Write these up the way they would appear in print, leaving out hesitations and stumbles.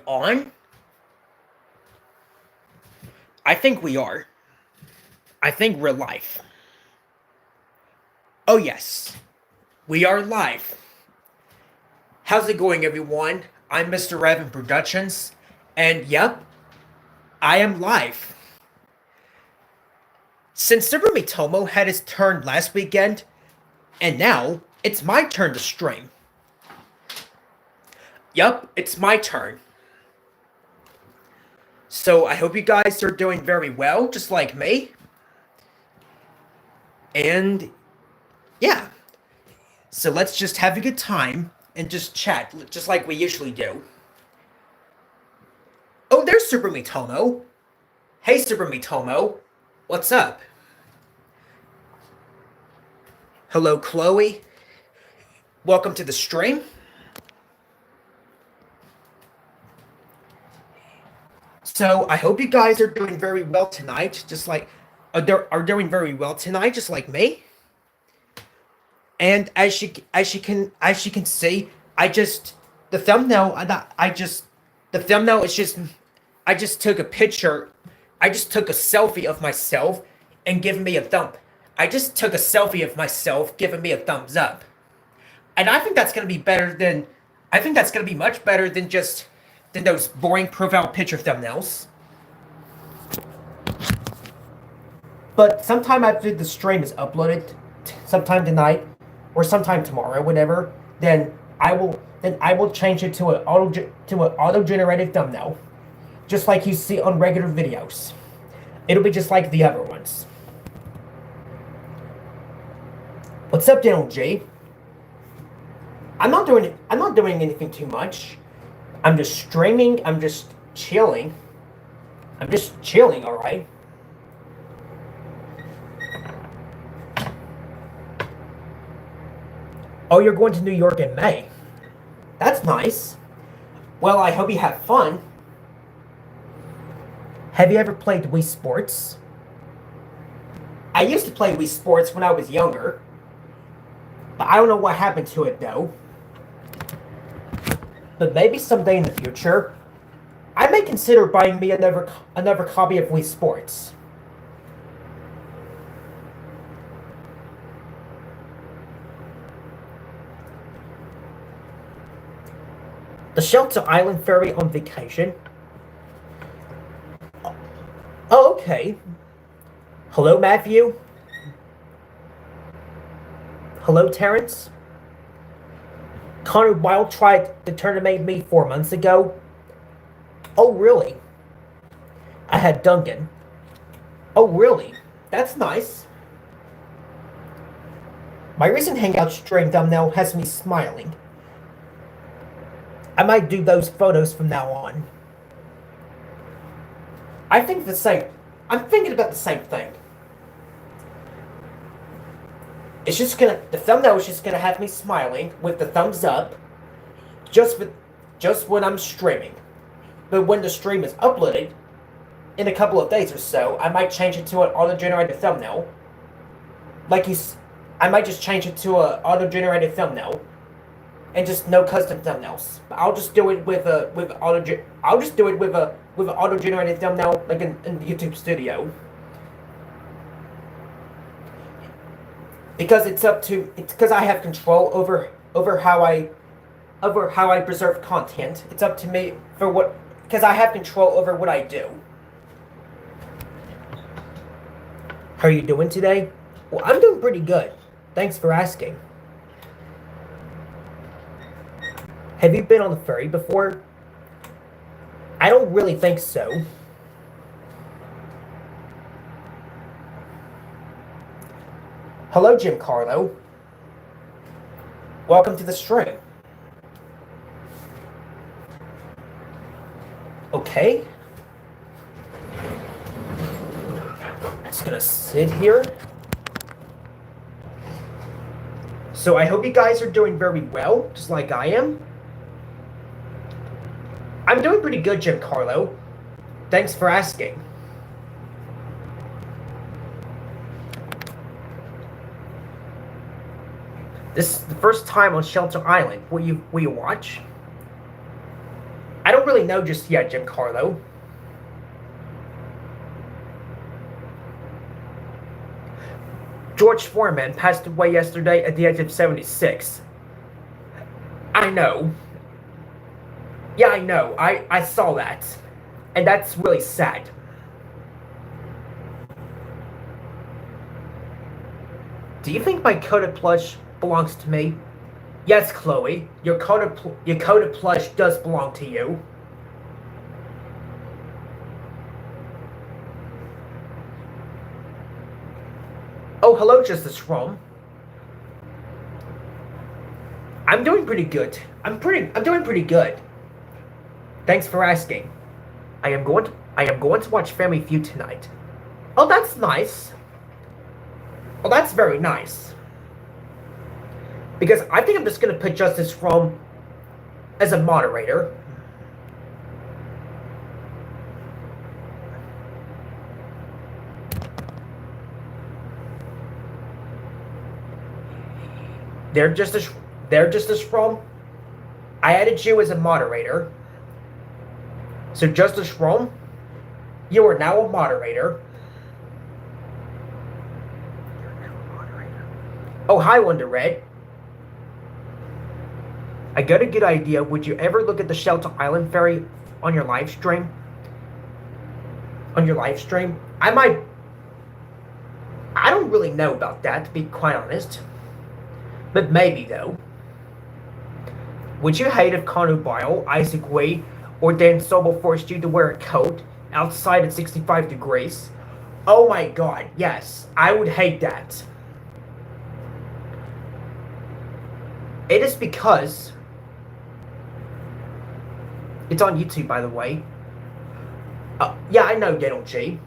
on? I think we are. I think we're live. Oh, yes. We are live. How's it going, everyone? I'm MrEvan Productions, and yep, I am live. Since Super Mitomo had his turn last weekend, and now it's my turn to stream. Yup, it's my turn. So I hope you guys are doing very well, just like me. And yeah, so let's just have a good time and just chat, just like we usually do. Oh, there's Super Mitomo. Hey, Super Mitomo. What's up? Hello, Chloe. Welcome to the stream. So I hope you guys are doing very well tonight, just like are doing very well tonight, just like me. And as you can see, I just the thumbnail I just the thumbnail is just I just took a picture. I just took a selfie of myself and giving me a thumb. I just took a selfie of myself giving me a thumbs up. And I think that's gonna be better than I think that's gonna be much better than just than those boring profile picture thumbnails. But sometime after the stream is uploaded, sometime tonight or sometime tomorrow, whatever, then I will change it to an auto generated thumbnail, just like you see on regular videos. It'll be just like the other ones. What's up, Daniel G? I'm not doing anything too much. I'm just streaming. I'm just chilling. I'm just chilling, all right. Oh, you're going to New York in May. That's nice. Well, I hope you have fun. Have you ever played Wii Sports? I used to play Wii Sports when I was younger, but I don't know what happened to it though. But maybe someday in the future, I may consider buying me another copy of Wii Sports. The Shelter Island Ferry on vacation. Oh, okay. Hello, Matthew. Hello, Terrence. Connor Wild tried to tournament me 4 months ago. Oh, really? I had Duncan. Oh, really? That's nice. My recent Hangout stream thumbnail has me smiling. I might do those photos from now on. I think the same. I'm thinking about the same thing. It's just the thumbnail is just gonna have me smiling with the thumbs up, just when I'm streaming. But when the stream is uploaded, in a couple of days or so, I might change it to an auto-generated thumbnail. I might just change it to an auto-generated thumbnail, and just no custom thumbnails. I'll just do it with an auto-generated thumbnail, like in YouTube Studio. Because it's because I have control over how I preserve content. It's up to me because I have control over what I do. How are you doing today? Well, I'm doing pretty good. Thanks for asking. Have you been on the ferry before? I don't really think so. Hello, Jim Carlo. Welcome to the stream. Okay. Just gonna sit here. So I hope you guys are doing very well, just like I am. I'm doing pretty good, Jim Carlo. Thanks for asking. This is the first time on Shelter Island. Will you watch? I don't really know just yet, Giancarlo. George Foreman passed away yesterday at the age of 76. I know. Yeah, I know. I saw that. And that's really sad. Do you think my coated plush belongs to me? Yes, Chloe. Your coated plush does belong to you. Oh, hello, Justice Rome. I'm doing pretty good. I'm doing pretty good. Thanks for asking. I am going to watch Family Feud tonight. Oh, that's nice. Oh, that's very nice. Because I think I'm just gonna put Justice Rome as a moderator. They're Justice Rome. I added you as a moderator. So Justice Rome, you are now a moderator. Oh, hi, Wonder Red. I got a good idea. Would you ever look at the Shelter Island ferry on your live stream? On your live stream? I don't really know about that, to be quite honest. But maybe, though. Would you hate if Kanu Bile, Isaac Wade, or Dan Sobel forced you to wear a coat outside at 65 degrees? Oh my god, yes. I would hate that. It is because... It's on YouTube, by the way. Yeah, I know, Dental G.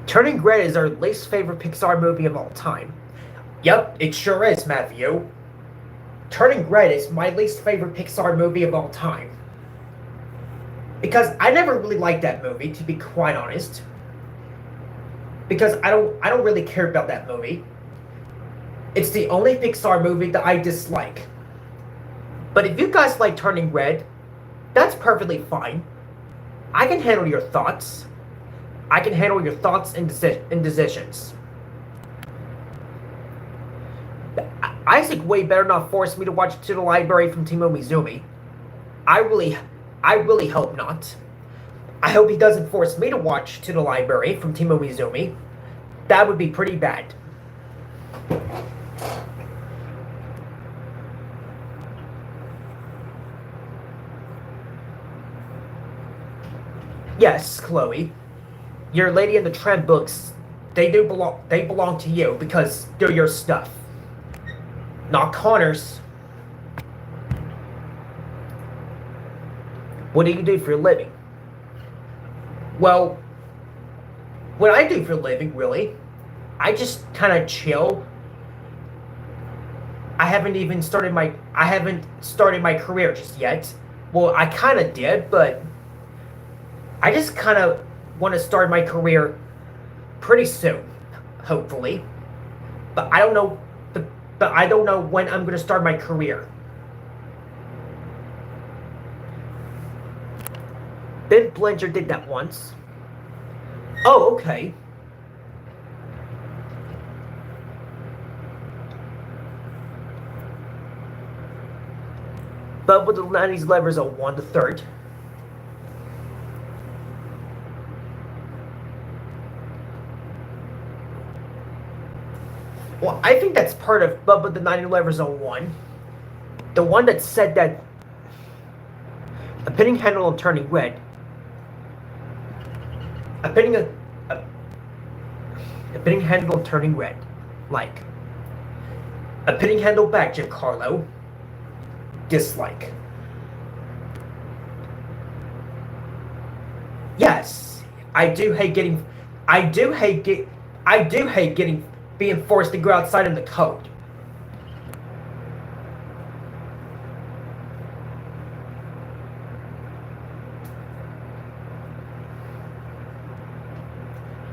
Turning Red is our least favorite Pixar movie of all time. Yep, it sure is, Matthew. Turning Red is my least favorite Pixar movie of all time. Because I never really liked that movie, to be quite honest. Because I don't really care about that movie. It's the only Pixar movie that I dislike. But if you guys like Turning Red, that's perfectly fine. I can handle your thoughts. I can handle your thoughts and decisions. Isaac Way better not force me to watch To the Library from Timo Mizumi. I really hope not. I hope he doesn't force me to watch To the Library from Timo Mizumi. That would be pretty bad. Yes, Chloe. Your Lady and the Tramp books, they belong to you because they're your stuff. Not Connor's. What do you do for a living? Well, what I do for a living, really, I just kind of chill. I haven't started my career just yet. Well, I kind of did, but I just kind of want to start my career pretty soon, hopefully. But I don't know. But I don't know when I'm going to start my career. Ben Blinger did that once. Oh, okay. But with the 90s levers of 1 to 3rd. Well, I think that's part of Bubba the 90 Levers 01. The one that said that A pitting handle turning red. A pitting handle turning red. Like. A pitting handle back, Giancarlo. Dislike. Yes, I do hate getting being forced to go outside in the cold.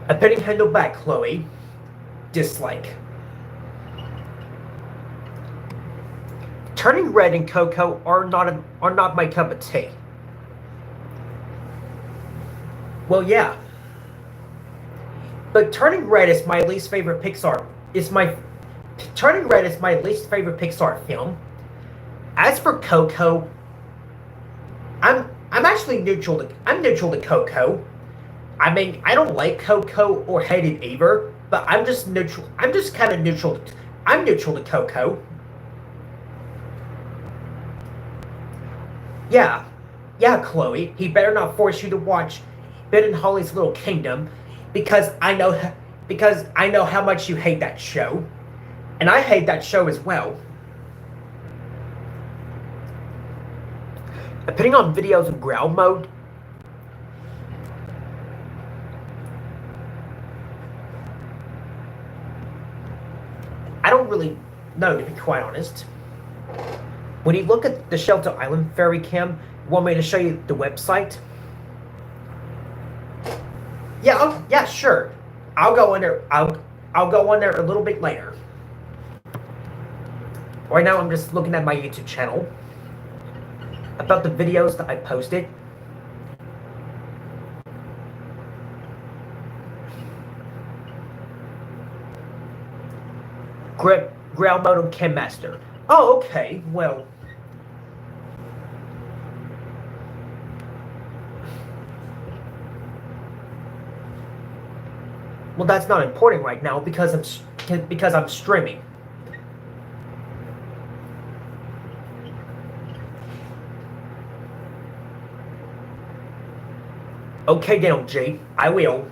A pitting handle back, Chloe. Dislike. Turning red and Coco are not my cup of tea. Well, yeah. But Turning Red is my least favorite Pixar. Turning Red is my least favorite Pixar film. As for Coco, I'm actually neutral to Coco. I mean, I don't like Coco or hate it either, but I'm just neutral. I'm just kind of neutral. I'm neutral to Coco. Yeah, Chloe. He better not force you to watch Ben and Holly's Little Kingdom, because I know how much you hate that show, and I hate that show as well. Putting on videos in growl mode. I don't really know, to be quite honest. When you look at the Shelter Island Fairy Cam, want me to show you the website? Yeah, sure. I'll go in there. I'll go on there a little bit later. Right now, I'm just looking at my YouTube channel about the videos that I posted. Growl mode on Cam Master. Oh, okay. Well. Well, that's not important right now because I'm streaming. Okay, Daniel G. I will.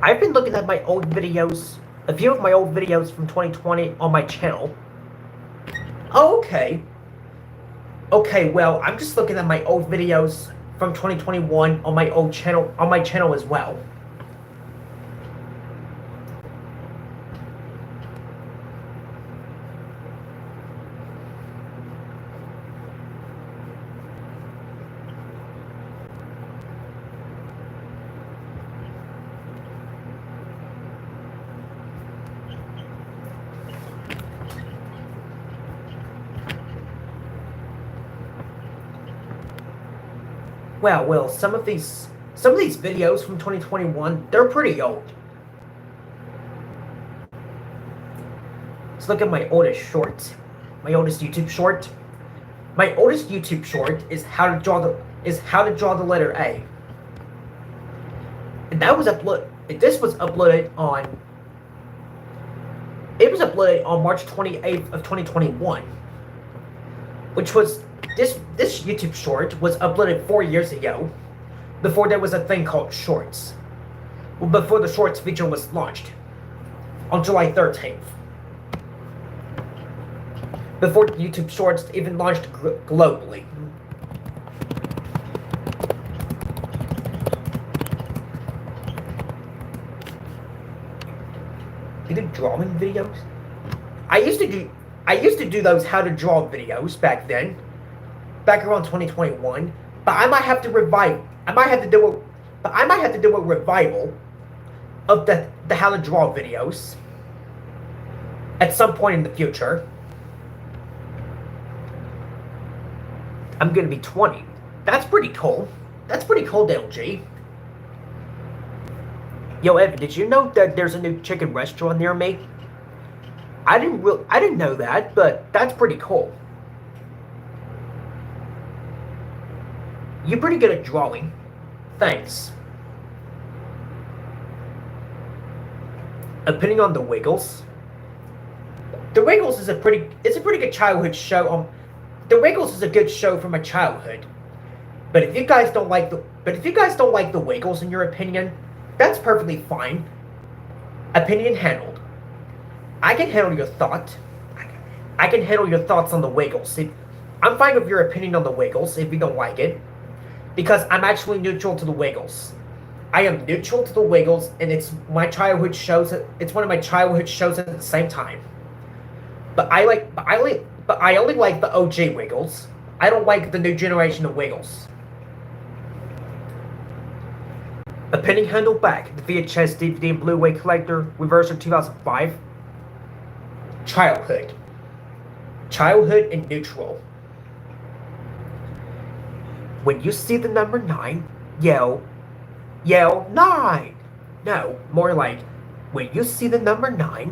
I've been looking at my old videos, a few of my old videos from 2020 on my channel. Oh, okay. Okay, well, I'm just looking at my old videos from 2021 on my channel as well. Well, some of these videos from 2021, they're pretty old. Let's look at my oldest short. My oldest YouTube short. My oldest YouTube short is how to draw the letter A. And that was this was uploaded on March 28th of 2021. Which was this YouTube short was uploaded 4 years ago, before there was a thing called Shorts. Well, before the Shorts feature was launched on July 13th. Before YouTube Shorts even launched globally. You do drawing videos? I used to do those how to draw videos back then. Back around 2021, but I might have to do a revival of the how to draw videos at some point in the future. I'm gonna be 20. That's pretty cool. That's pretty cool, Dale G. Yo, Evan, did you know that there's a new chicken restaurant near me? I didn't know that, but that's pretty cool. You're pretty good at drawing. Thanks. Opinion on The Wiggles? The Wiggles is it's a pretty good childhood show. The Wiggles is a good show from my childhood. But if you guys don't like The Wiggles in your opinion, that's perfectly fine. Opinion handled. I can handle your thought. I can handle your thoughts on The Wiggles. I'm fine with your opinion on The Wiggles if you don't like it. Because I'm actually neutral to The Wiggles. I am neutral to The Wiggles, and it's my childhood shows. It's one of my childhood shows at the same time. But I only like the OG Wiggles. I don't like the new generation of Wiggles. Opinion handled back. The VHS, DVD, and Blu-ray collector, reverse of 2005. Childhood. Childhood and neutral. When you see the number 9, yell 9. No, more like, when you see the number 9,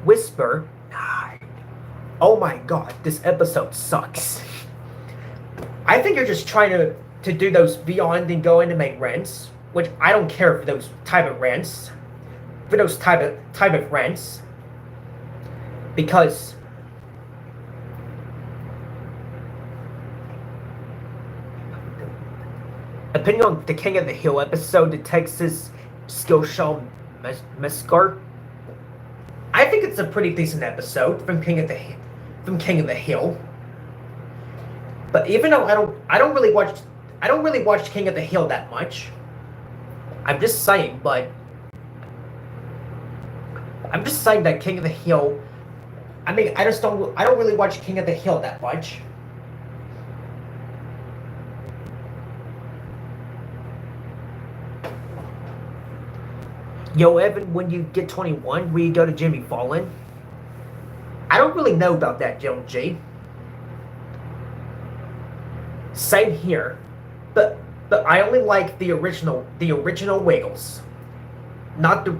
whisper 9. Oh my god, this episode sucks. I think you're just trying to do those beyond and go in to make rants, which I don't care for those type of rants. For those type of rants. Because opinion on the King of the Hill episode, the Texas Skillshare Mescar. I think it's a pretty decent episode from King of the Hill. But even though I don't really watch King of the Hill that much. I'm just saying that King of the Hill. I mean, I don't really watch King of the Hill that much. Yo, Evan, when you get 21, will you go to Jimmy Fallon? I don't really know about that, Joan G. Same here, but I only like the original Wiggles, not the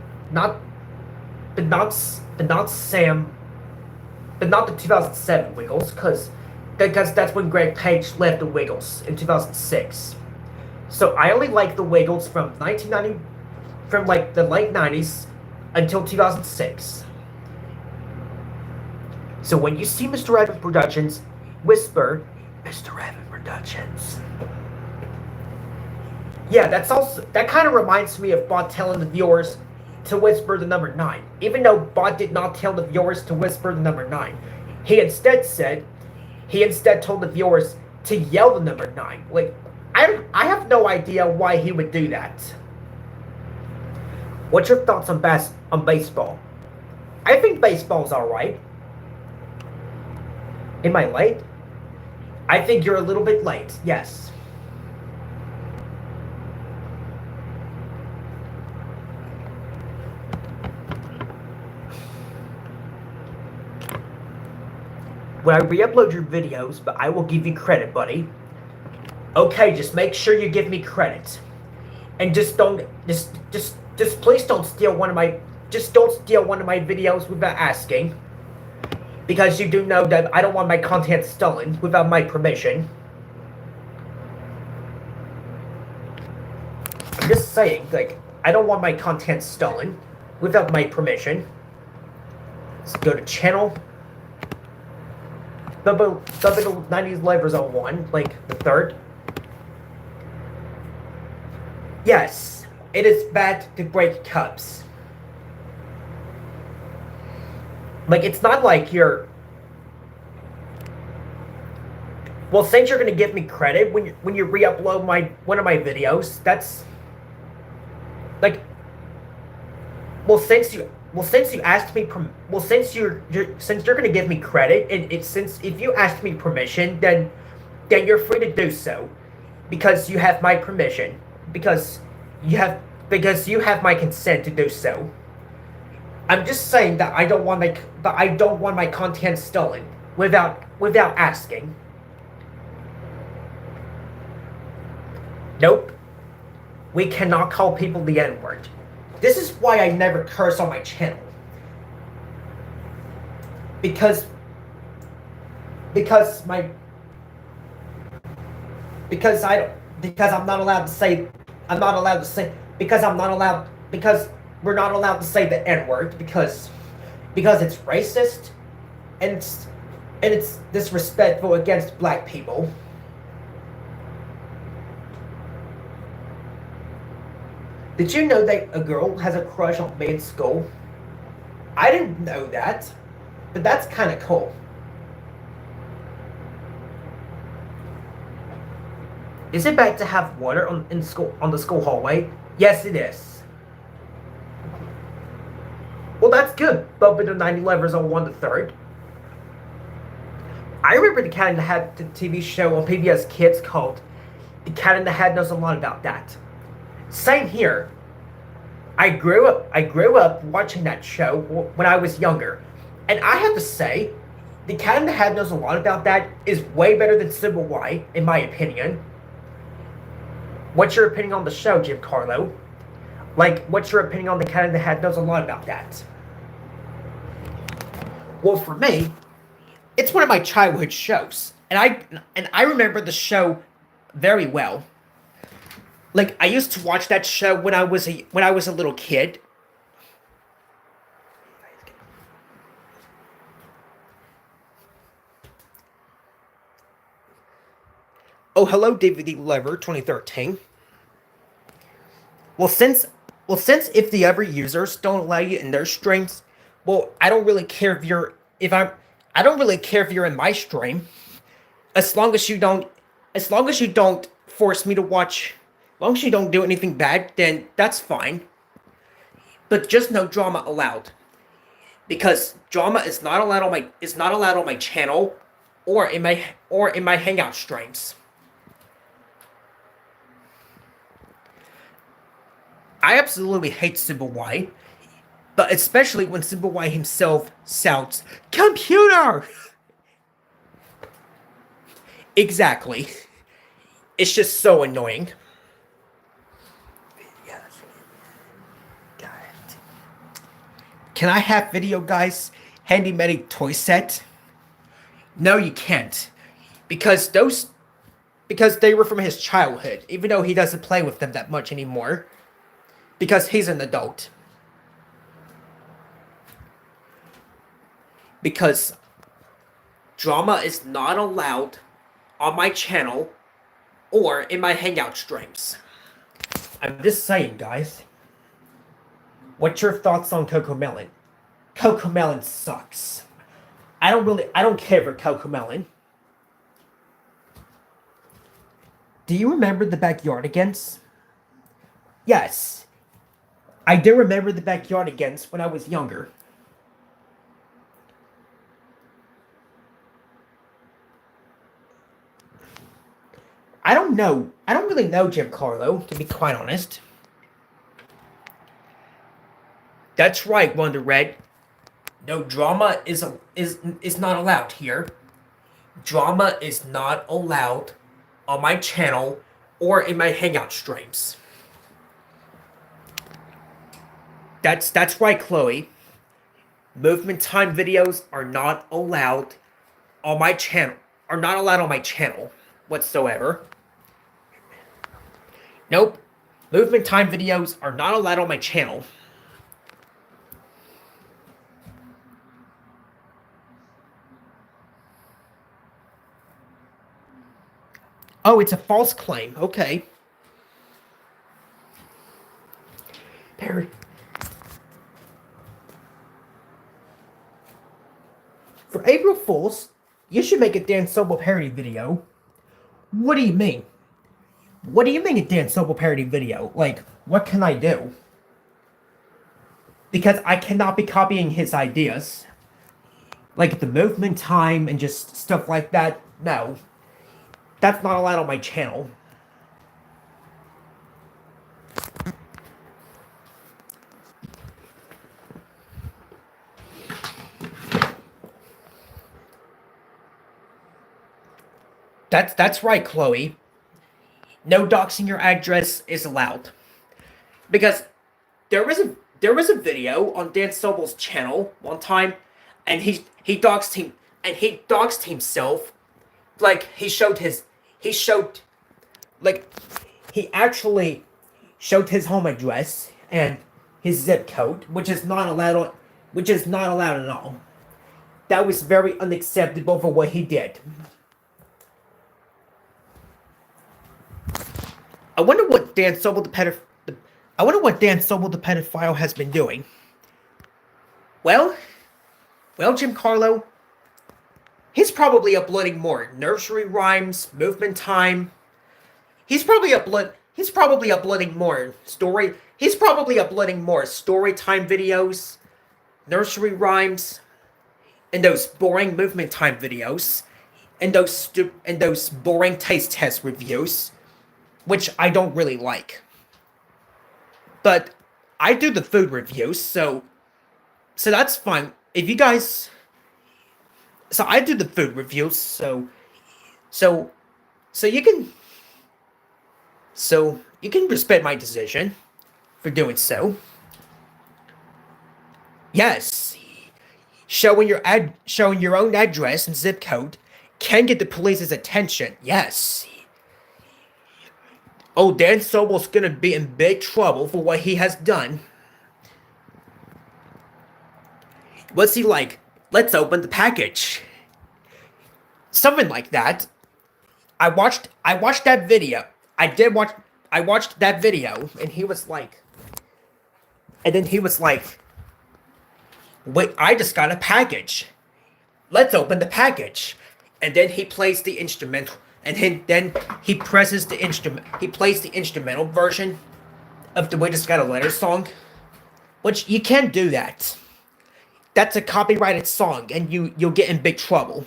2007 Wiggles, because that's when Greg Page left the Wiggles in 2006. So I only like the Wiggles from 1990. From like the late 90s until 2006. So when you see MrEvan Productions, whisper, MrEvan Productions. Yeah, that kind of reminds me of Bot telling the viewers to whisper the number 9. Even though Bot did not tell the viewers to whisper the number 9. He instead told the viewers to yell the number 9. Like, I have no idea why he would do that. What's your thoughts on baseball? I think baseball's alright. Am I late? I think you're a little bit late, yes. When I re-upload your videos, but I will give you credit, buddy. Okay, just make sure you give me credit. And just please don't steal one of my videos without asking. Because you do know that I don't want my content stolen without my permission. I'm just saying, like, I don't want my content stolen without my permission. Let's go to channel. Double 90s Levers on 1, like the 3rd. Yes. It is bad to break cups. Like, it's not like you're... Well, since you're gonna give me credit when you re-upload one of my videos, that's... Like... Since you asked me since you're gonna give me credit, and if you asked me permission, then you're free to do so. Because you have my permission. Because you have my consent to do so. I'm just saying that I don't want my content stolen without asking. Nope. We cannot call people the N-word. This is why I never curse on my channel. Because because my because I don't because I'm not allowed to say I'm not allowed to say because I'm not allowed because we're not allowed to say the N word because it's racist and it's disrespectful against black people. Did you know that a girl has a crush on me in school? I didn't know that, but that's kind of cool. Is it bad to have water in school on the school hallway? Yes, it is. Well, that's good. Bump into 90 levers on 1 to 3rd. I remember the Cat in the Hat TV show on PBS Kids called The Cat in the Hat Knows a Lot About That. Same here. I grew up watching that show when I was younger, and I have to say, The Cat in the Hat Knows a Lot About That is way better than Sybil White, in my opinion. What's your opinion on the show, Jim Carlo? Like, what's your opinion on The Cat in the Hat Knows a Lot About That? Well, for me, it's one of my childhood shows, and I remember the show very well. Like, I used to watch that show when I was a little kid. Oh, hello, DVD Lever 2013. Well, since if the other users don't allow you in their streams, well, I don't really care if you're in my stream, as long as you don't, as long as you don't force me to watch, as long as you don't do anything bad, then that's fine. But just no drama allowed, because drama is not allowed on my channel, or in my Hangout streams. I absolutely hate Sybil White, but especially when Sybil White himself shouts, "Computer!" Exactly. It's just so annoying. Can I have video, guys? Handy Medic toy set? No, you can't. Because they were from his childhood, even though he doesn't play with them that much anymore. Because he's an adult. Because drama is not allowed on my channel or in my Hangout streams. I'm just saying, guys. What's your thoughts on Coco Melon? Coco Melon sucks. I don't care for Coco Melon. Do you remember the Backyardigans? Yes. I do remember the Backyardigans when I was younger. I don't know. I don't really know Jim Carlo, to be quite honest. That's right, Wonder Red. No, drama is not allowed here. Drama is not allowed on my channel or in my Hangout streams. That's right, Chloe. Movement time videos are not allowed on my channel. Are not allowed on my channel whatsoever. Nope. Movement time videos are not allowed on my channel. Oh, it's a false claim. Okay. Perry. For April Fools, you should make a Dan Sobel parody video. What do you mean? What do you mean a Dan Sobel parody video? Like, what can I do? Because I cannot be copying his ideas. Like the movement time and just stuff like that. No. That's not allowed on my channel. That's right, Chloe. No doxing your address is allowed. Because there was a video on Dan Sobel's channel one time, and he doxed himself. Like he showed like he actually showed his home address and his zip code, which is not allowed at all. That was very unacceptable for what he did. I wonder what Dan Sobel I wonder what Dan Sobel the pedophile has been doing. Well, Jim Carlo, he's probably uploading more nursery rhymes, movement time. He's probably uploading more story. He's probably uploading more story time videos, nursery rhymes, and those boring movement time videos, and those boring taste test reviews, which I don't really like. But I do the food reviews, so that's fine. If you guys, so I do the food reviews, so so you can you can respect my decision for doing so. Yes, showing your own address and zip code can get the police's attention. Yes. Oh, Dan Sobel's gonna be in big trouble for what he has done. What's he like? Let's open the package. Something like that. I watched that video. I watched that video, and he was like, and then he was like, wait, I just got a package. Let's open the package. And then he plays the instrumental, and then he presses the instrument. He plays the instrumental version of the "We Just Got a Letter" song, which you can't do that. That's a copyrighted song, and you'll get in big trouble.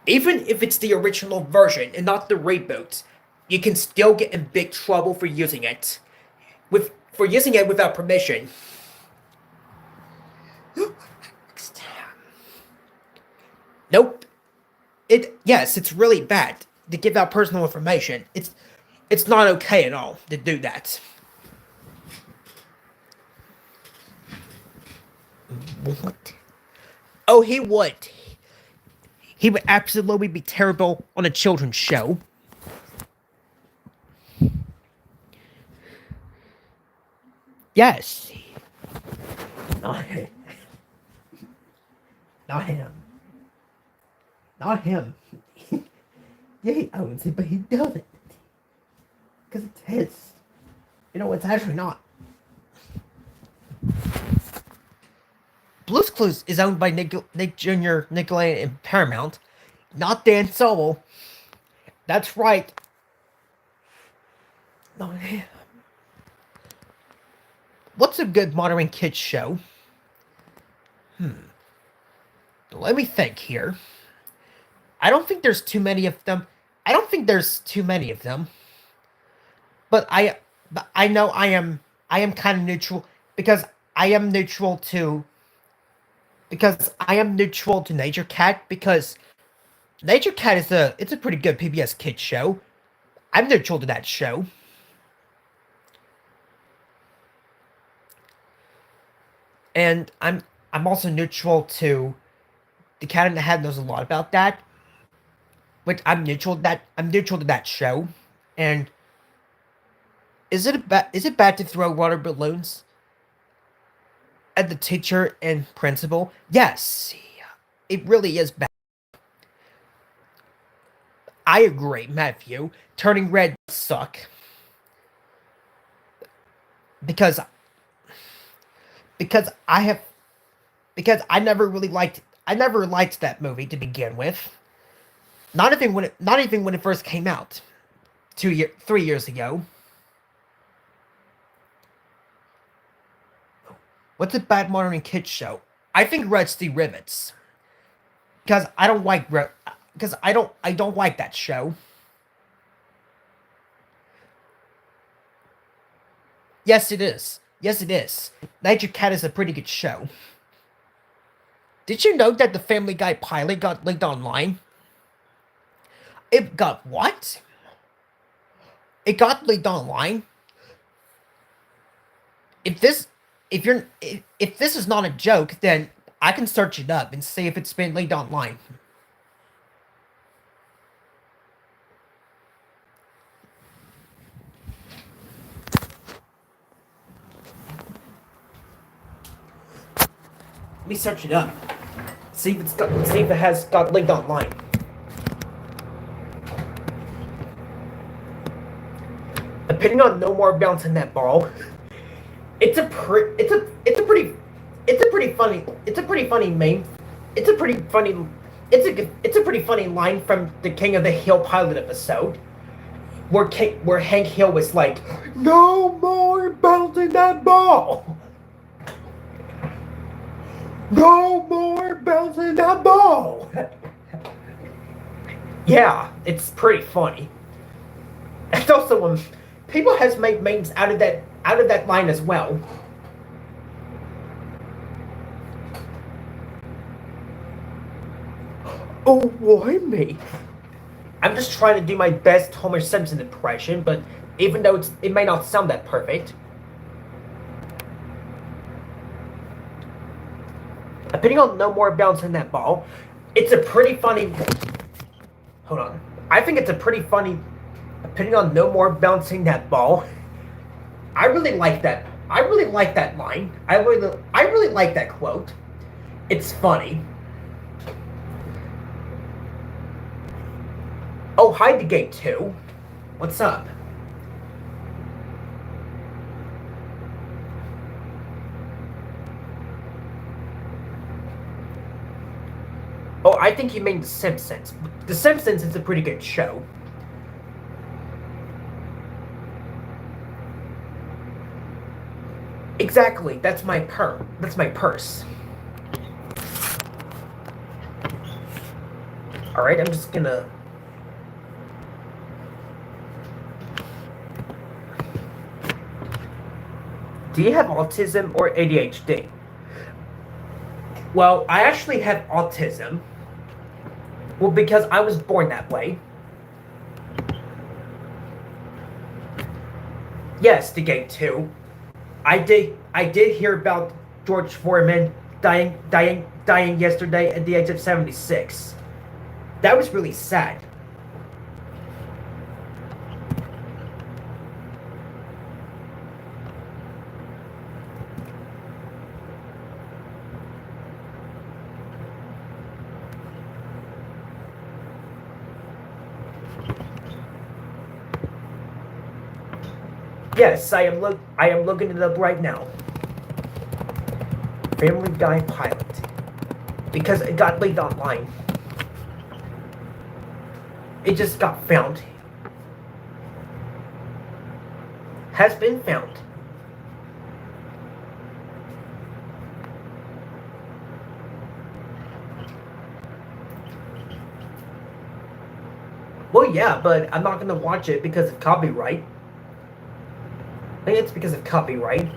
Even if it's the original version and not the reboot, you can still get in big trouble for using it, for using it without permission. Nope. Yes, it's really bad to give out personal information. It's not okay at all to do that. What? Oh, he would. He would absolutely be terrible on a children's show. Yes. Not him. Not him. Not him. Yeah, he owns it, but he doesn't. Because it's his. You know, it's actually not. Blue's Clues is owned by Nick Jr., Nickelodeon, and Paramount, not Dan Sobel. That's right. Not him. What's a good modern kids show? Let me think here. I don't think there's too many of them. But I know I am kind of neutral because I am neutral to Nature Cat, because Nature Cat is a pretty good PBS kids show. I'm neutral to that show. And I'm also neutral to The Cat in the Hat knows a lot about that. But I'm neutral to that show. And is it bad to throw water balloons at the teacher and principal? Yes. It really is bad. I agree, Matthew. Turning red suck. Because I never liked that movie to begin with. Not even when it first came out 3 years ago. What's a bad modern kids show? I think Red Steve Rivets. Because I don't like that show. Yes, it is. Nature Cat is a pretty good show. Did you know that the Family Guy pilot got leaked online? It got what? It got leaked online? If this, if this is not a joke, then I can search it up and see if it's been leaked online. Let me search it up. See if it has got linked online. Depending on no more bouncing that ball, it's a pretty funny meme. It's a pretty funny it's a pretty funny line from the King of the Hill pilot episode, where Hank Hill was like, "No more bouncing that ball. No more bouncing that ball." Yeah, it's pretty funny. And also, people has made memes out of that line as well. Oh, why me? I'm just trying to do my best Homer Simpson impression, but even though it may not sound that perfect. Depending on no more bouncing that ball, it's a pretty funny. Hold on. I think it's a pretty funny. Depending on no more bouncing that ball, I really like that. I really like that line. I really like that quote. It's funny. Oh, hi to Gate 2. What's up? Oh, I think you mean The Simpsons. The Simpsons is a pretty good show. Exactly. That's my purse. All right, I'm just gonna. Do you have autism or ADHD? Well, I actually have autism. Well, because I was born that way. Yes, to Gate 2. I did hear about George Foreman dying yesterday at the age of 76. That was really sad. Yes, I am looking it up right now. Family Guy pilot. Because it got leaked online. It just got found. Has been found. Well, yeah, but I'm not gonna watch it because of copyright. I think it's because of copyright.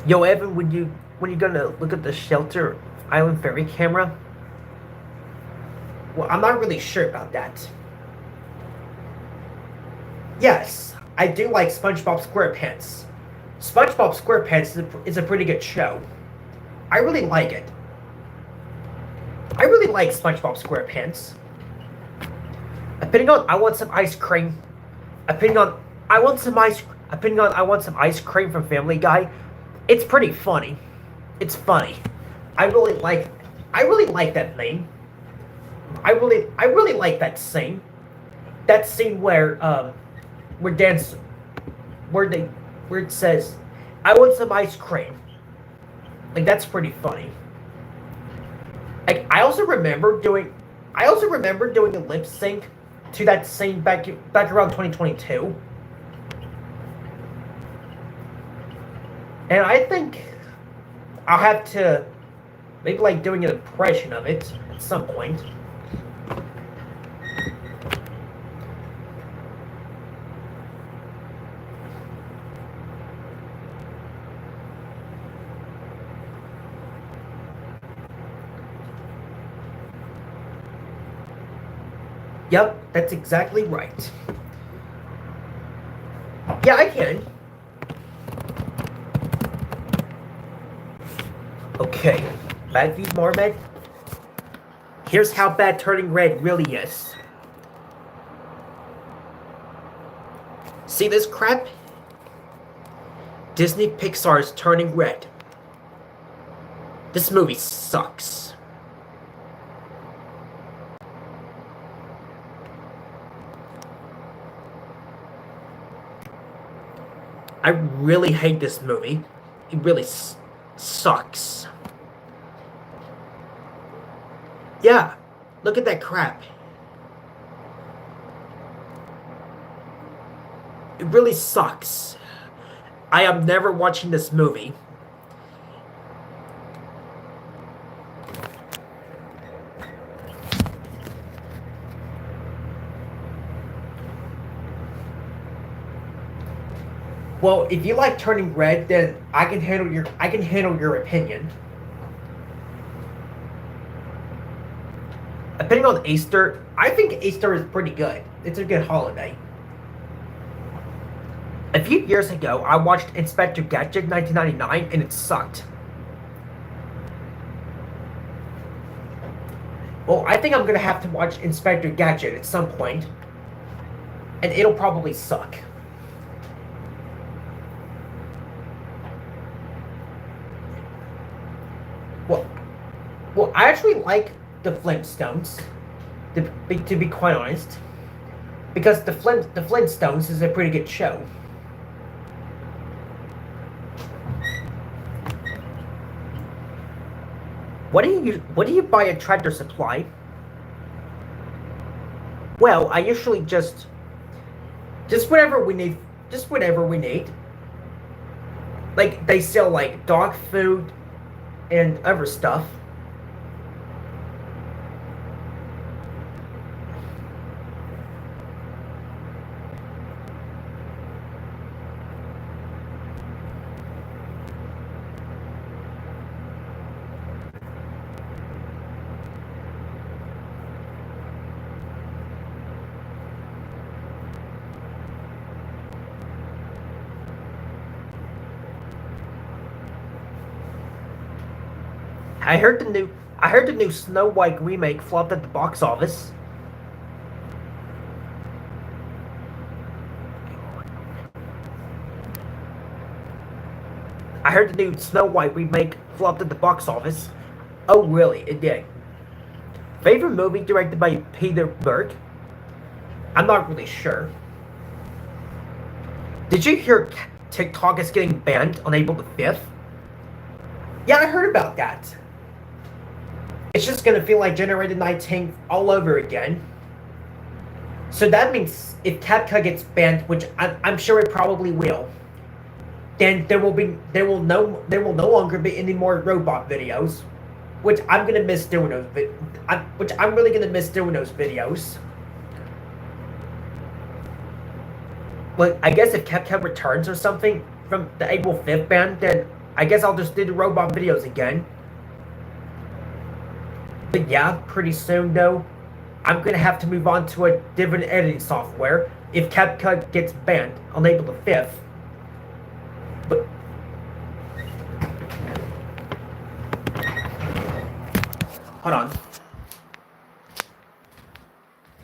Yo, Evan, when you gonna look at the Shelter Island ferry camera? Well, I'm not really sure about that. Yes, I do like SpongeBob SquarePants. SpongeBob SquarePants is a pretty good show. I really like it. I really like SpongeBob SquarePants. Depending on I want some ice cream. Depending on I want some ice. Depending on I want some ice cream from Family Guy. It's pretty funny. It's funny. I really like that name. I really like that scene. That scene where dance where it says, "I want some ice cream." Like that's pretty funny. Like I also remember doing a lip sync to that scene back around 2022. And I think I'll have to maybe like doing an impression of it at some point. Yep, that's exactly right. Yeah, I can. Okay, bad feed Marmot. Here's how bad turning red really is. See this crap? Disney Pixar's turning red. This movie sucks. I really hate this movie. It really sucks. Yeah, look at that crap. It really sucks. I am never watching this movie. Well, if you like turning red, then I can handle your opinion. Depending on Easter, I think Easter is pretty good. It's a good holiday. A few years ago, I watched Inspector Gadget 1999 and it sucked. Well, I think I'm gonna have to watch Inspector Gadget at some point, and it'll probably suck. Well, well, I actually like the Flintstones, to be quite honest, because the Flintstones is a pretty good show. What do you buy at Tractor Supply? Well, I usually just whatever we need, just whatever we need. Like they sell like dog food and other stuff. I heard the new Snow White remake flopped at the box office. I heard the new Snow White remake flopped at the box office. Oh, really? It did. Favorite movie directed by Peter Berg? I'm not really sure. Did you hear TikTok is getting banned on April the 5th? Yeah, I heard about that. It's just gonna feel like Generated 19 all over again. So that means if CapCut gets banned, which I'm sure it probably will, then there will no longer be any more robot videos, which I'm gonna miss doing those. Which I'm really gonna miss doing those videos. But I guess if CapCut returns or something from the April 5th ban, then I guess I'll just do the robot videos again. But yeah, pretty soon though, I'm gonna have to move on to a different editing software if CapCut gets banned on April the 5th. But hold on.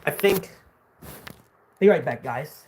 I think. Be right back, guys.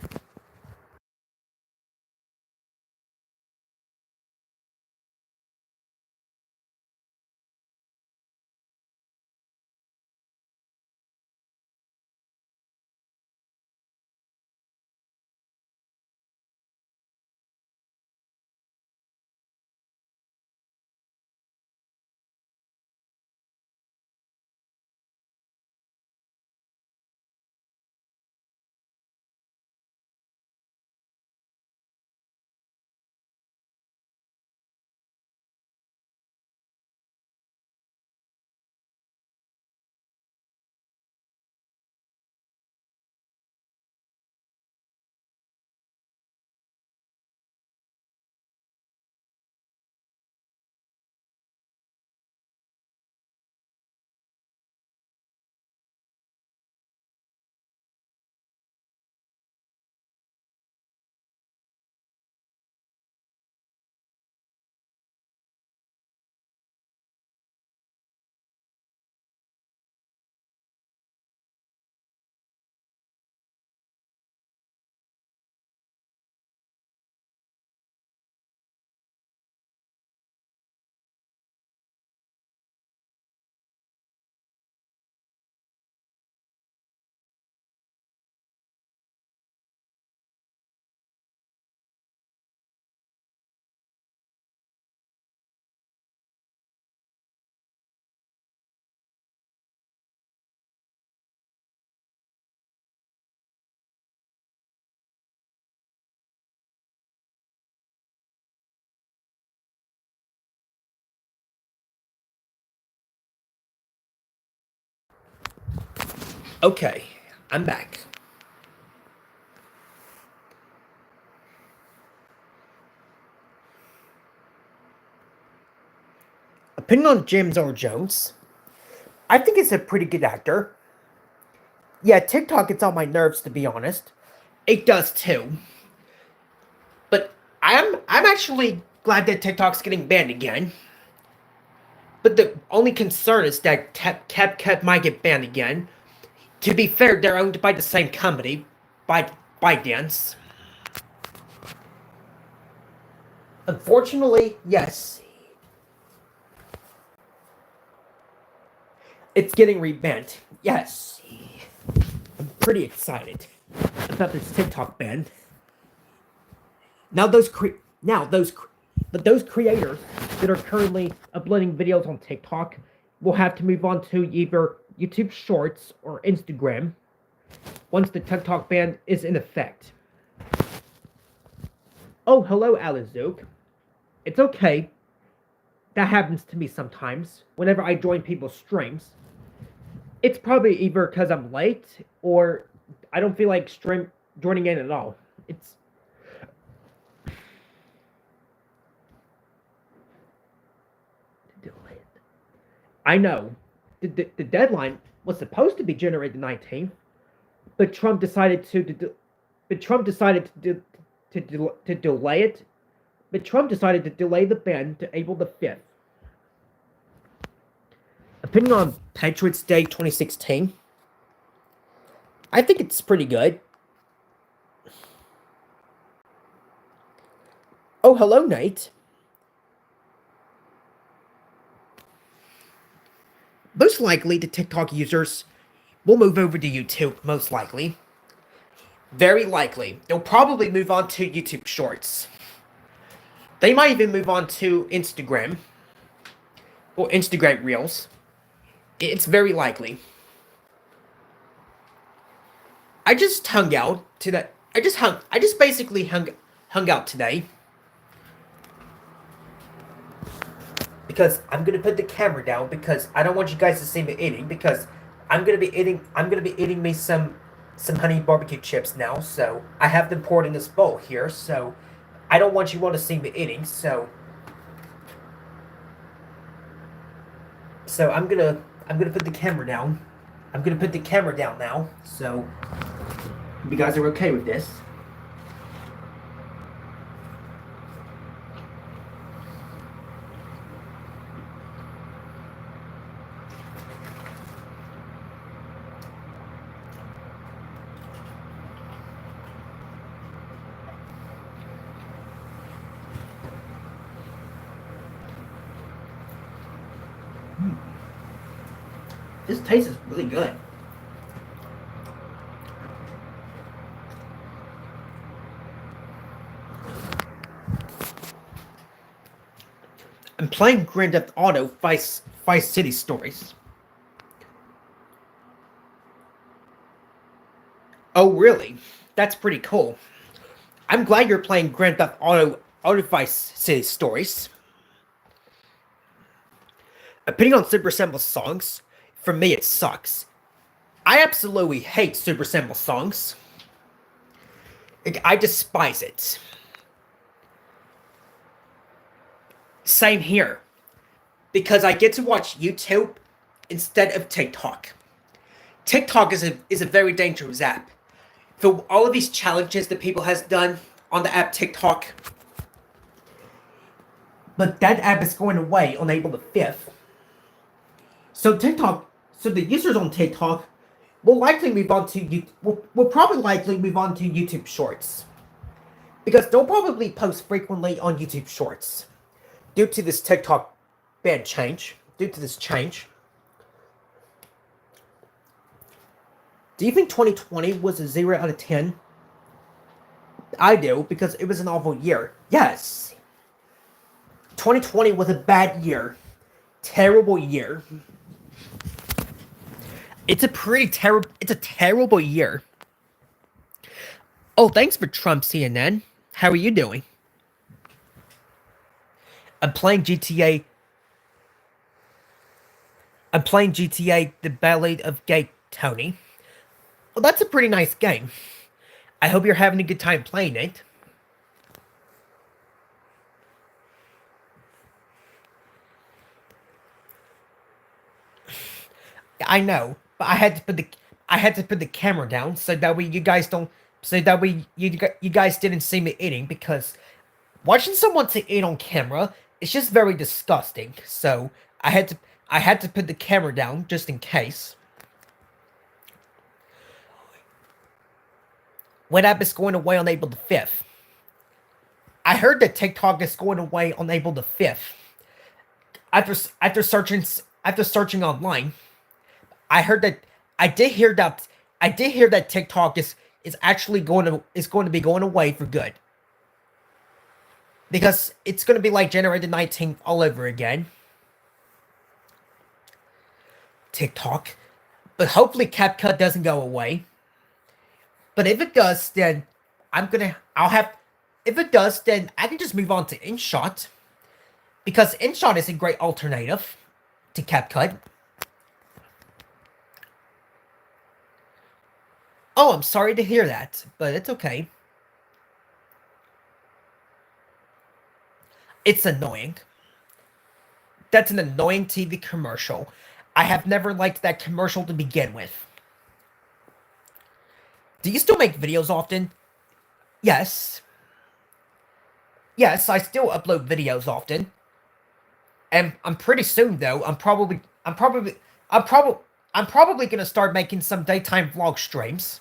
Okay, I'm back. Opinion on James Earl Jones. I think he's a pretty good actor. Yeah, TikTok gets on my nerves to be honest. It does too. But I'm actually glad that TikTok's getting banned again. But the only concern is that Cap might get banned again. To be fair, they're owned by the same company, by ByteDance. Unfortunately, yes, it's getting rebanned. Yes, I'm pretty excited about this TikTok ban. Now those creators that are currently uploading videos on TikTok will have to move on to either YouTube Shorts or Instagram once the TikTok ban is in effect. Oh, hello, Alizook. It's okay. That happens to me sometimes whenever I join people's streams. It's probably either because I'm late or I don't feel like joining in at all. It's I know the deadline was supposed to be January the 19th, but Trump decided to delay it. But Trump decided to delay the ban to April the 5th. Opinion on Patriots Day 2016. I think it's pretty good. Oh, hello, Nate. Most likely, the TikTok users will move over to YouTube, most likely. Very likely. They'll probably move on to YouTube Shorts. They might even move on to Instagram. Or Instagram Reels. It's very likely. I just hung out to that. I just basically hung out today. Because I'm gonna put the camera down because I don't want you guys to see me eating because I'm gonna be eating me some honey barbecue chips now, so I have them poured in this bowl here, so I don't want you all to see me eating, so I'm gonna put the camera down. I'm gonna put the camera down now, so you guys are okay with this. This tastes really good. I'm playing Grand Theft Auto Vice City Stories. Oh, really? That's pretty cool. I'm glad you're playing Grand Theft Auto Vice City Stories. Opinion on Super Simple songs, for me it sucks. I absolutely hate Super Simple songs. I despise it. Same here. Because I get to watch YouTube instead of TikTok. TikTok is a very dangerous app. For all of these challenges that people has done on the app TikTok. But that app is going away on April the 5th. So the users on TikTok will likely move on to will probably likely move on to YouTube Shorts. Because they'll probably post frequently on YouTube Shorts. Due to this TikTok ban change. Due to this change. Do you think 2020 was a 0 out of 10? I do, because it was an awful year. Yes. 2020 was a bad year. Terrible year. It's a terrible year. Oh, thanks for Trump CNN. How are you doing? I'm playing GTA. I'm playing GTA The Ballad of Gay Tony. Well, that's a pretty nice game. I hope you're having a good time playing it. I know, but I had to put the camera down so that way you guys don't so that way you guys didn't see me eating because watching someone to eat on camera is just very disgusting. So I had to put the camera down just in case. When app is going away on April the 5th. I heard that TikTok is going away on April the 5th. After after searching online, I heard that I did hear that TikTok is actually going to be going away for good because it's going to be like January the 19th all over again. TikTok, but hopefully CapCut doesn't go away. But if it does, then I'll have. If it does, then I can just move on to InShot because InShot is a great alternative to CapCut. Oh, I'm sorry to hear that, but it's okay. It's annoying. That's an annoying TV commercial. I have never liked that commercial to begin with. Do you still make videos often? Yes. Yes, I still upload videos often. And I'm pretty soon though, I'm probably gonna start making some daytime vlog streams.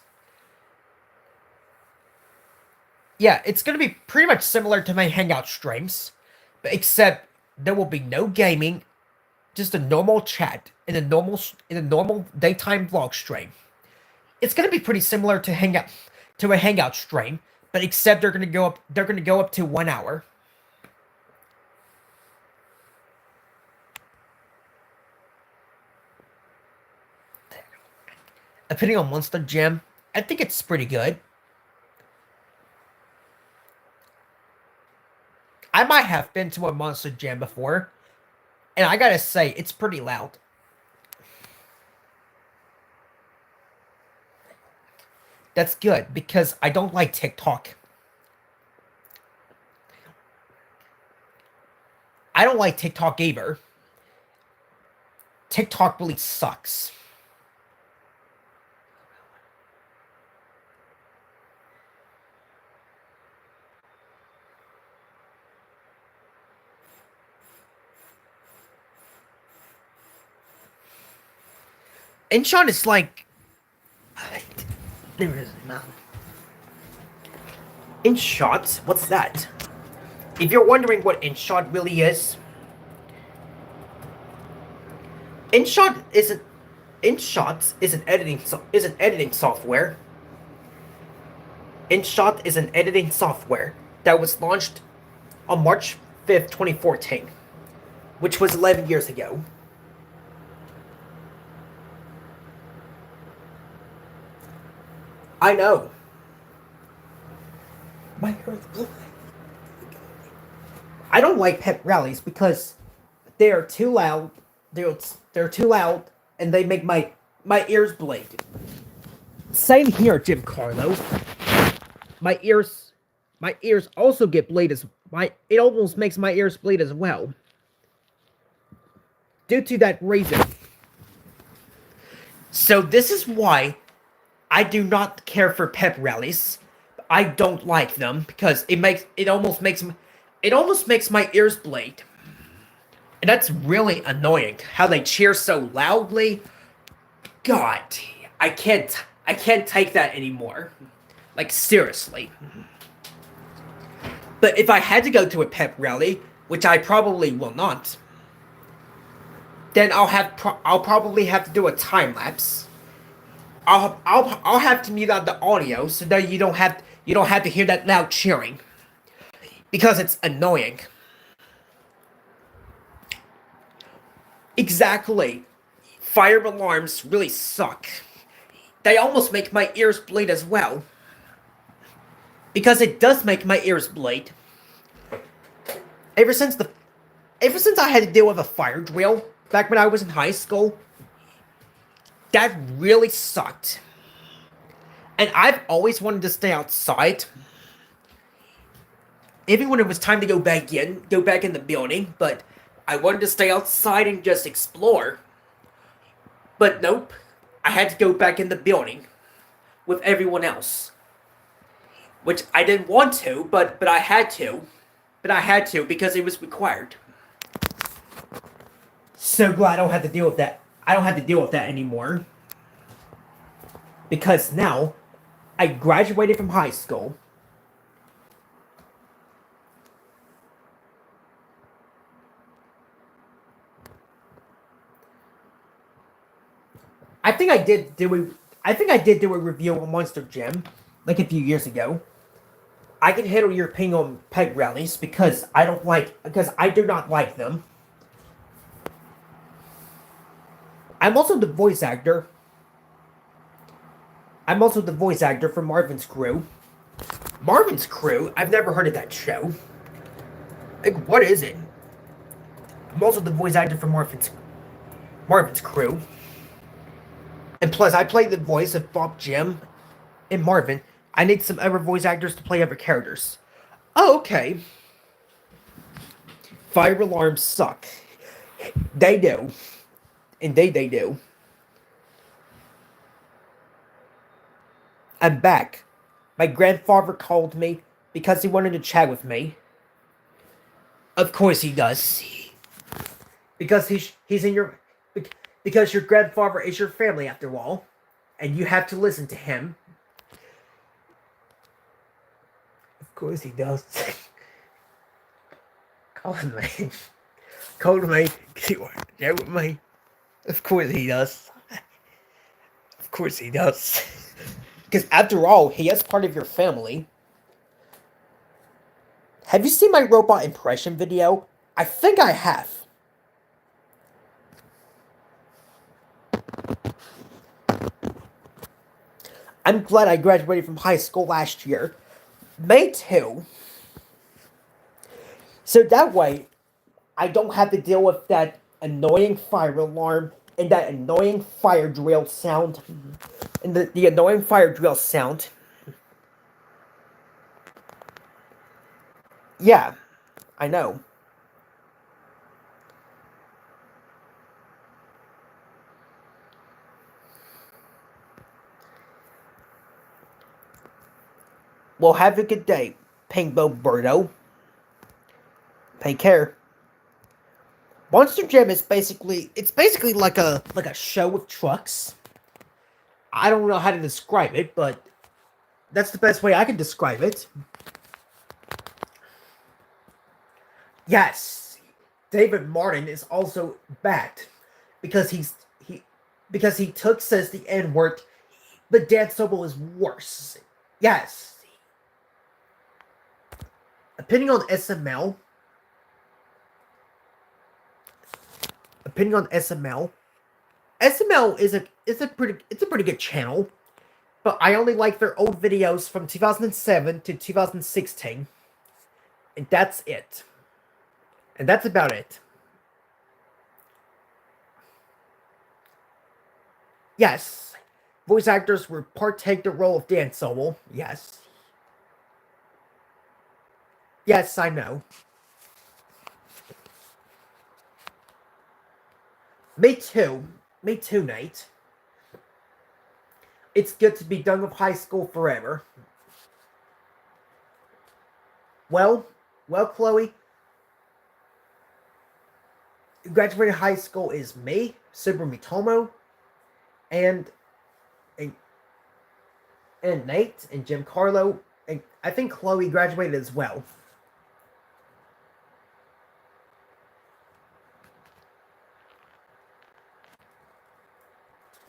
Yeah, it's gonna be pretty much similar to my hangout streams, but except there will be no gaming, just a normal chat in a normal daytime vlog stream. It's gonna be pretty similar to a hangout stream, but except they're gonna go up to 1 hour. Depending on Monster Jam, I think it's pretty good. I might have been to a Monster Jam before, and I gotta say, it's pretty loud. That's good, because I don't like TikTok. I don't like TikTok either. TikTok really sucks. InShot is like... There it is, man. InShot? What's that? If you're wondering what InShot really is, InShot is an InShot is an editing software. InShot is an editing software that was launched on March 5th, 2014, which was 11 years ago. I know. My earth. I don't like pep rallies because they are too loud. They're too loud, and they make my ears bleed. Same here, Jim Carlo. My ears also get bleed as my. It almost makes my ears bleed as well. Due to that reason. So this is why I do not care for pep rallies. I don't like them because it almost makes my ears bleed. And that's really annoying how they cheer so loudly. God, I can't take that anymore. Like seriously. But if I had to go to a pep rally, which I probably will not, then I'll probably have to do a time lapse. I'll have to mute out the audio so that you don't have to hear that loud cheering because it's annoying. Exactly. Fire alarms really suck. They almost make my ears bleed as well. Because it does make my ears bleed. Ever since I had to deal with a fire drill back when I was in high school, that really sucked. And I've always wanted to stay outside, even when it was time to go back in the building, but I wanted to stay outside and just explore. But nope, I had to go back in the building with everyone else. Which I didn't want to, but I had to. But I had to because it was required. So glad I don't have to deal with that. I don't have to deal with that anymore. Because now, I graduated from high school. I think I did do a review on Monster Gym, like a few years ago. I can handle your opinion on peg rallies because I do not like them. I'm also the voice actor. I'm also the voice actor for Marvin's Crew. Marvin's Crew? I've never heard of that show. Like, what is it? I'm also the voice actor for Marvin's Crew. And plus, I play the voice of Bob Jim and Marvin. I need some other voice actors to play other characters. Oh, okay. Fire alarms suck. They do. And they do. I'm back. My grandfather called me because he wanted to chat with me. Of course he does. Because he's in your because your grandfather is your family after all, and you have to listen to him. Of course he does. Call me. Call me. You want to chat with me? Of course he does. Of course he does. Because after all, he is part of your family. Have you seen my robot impression video? I think I have. I'm glad I graduated from high school last year. Me too. So that way, I don't have to deal with that annoying fire alarm and that annoying fire drill sound. And the annoying fire drill sound. Yeah, I know. Well, have a good day, Pingbo Birdo. Take care. Monster Jam is basically like a show with trucks. I don't know how to describe it, but that's the best way I can describe it. Yes, David Martin is also bad because he because he took says the N word, but Dan Sobel is worse. Yes. Opinion on SML. Opinion on SML. SML is a pretty good channel, but I only like their old videos from 2007 to 2016, and that's it. And that's about it. Yes, voice actors will partake the role of Dan Sobel. Yes. Yes, I know. Me too. Me too, Nate. It's good to be done with high school forever. Well, Chloe, graduating high school is me, Super Mitomo, and, and and Nate and Jim Carlo, and I think Chloe graduated as well.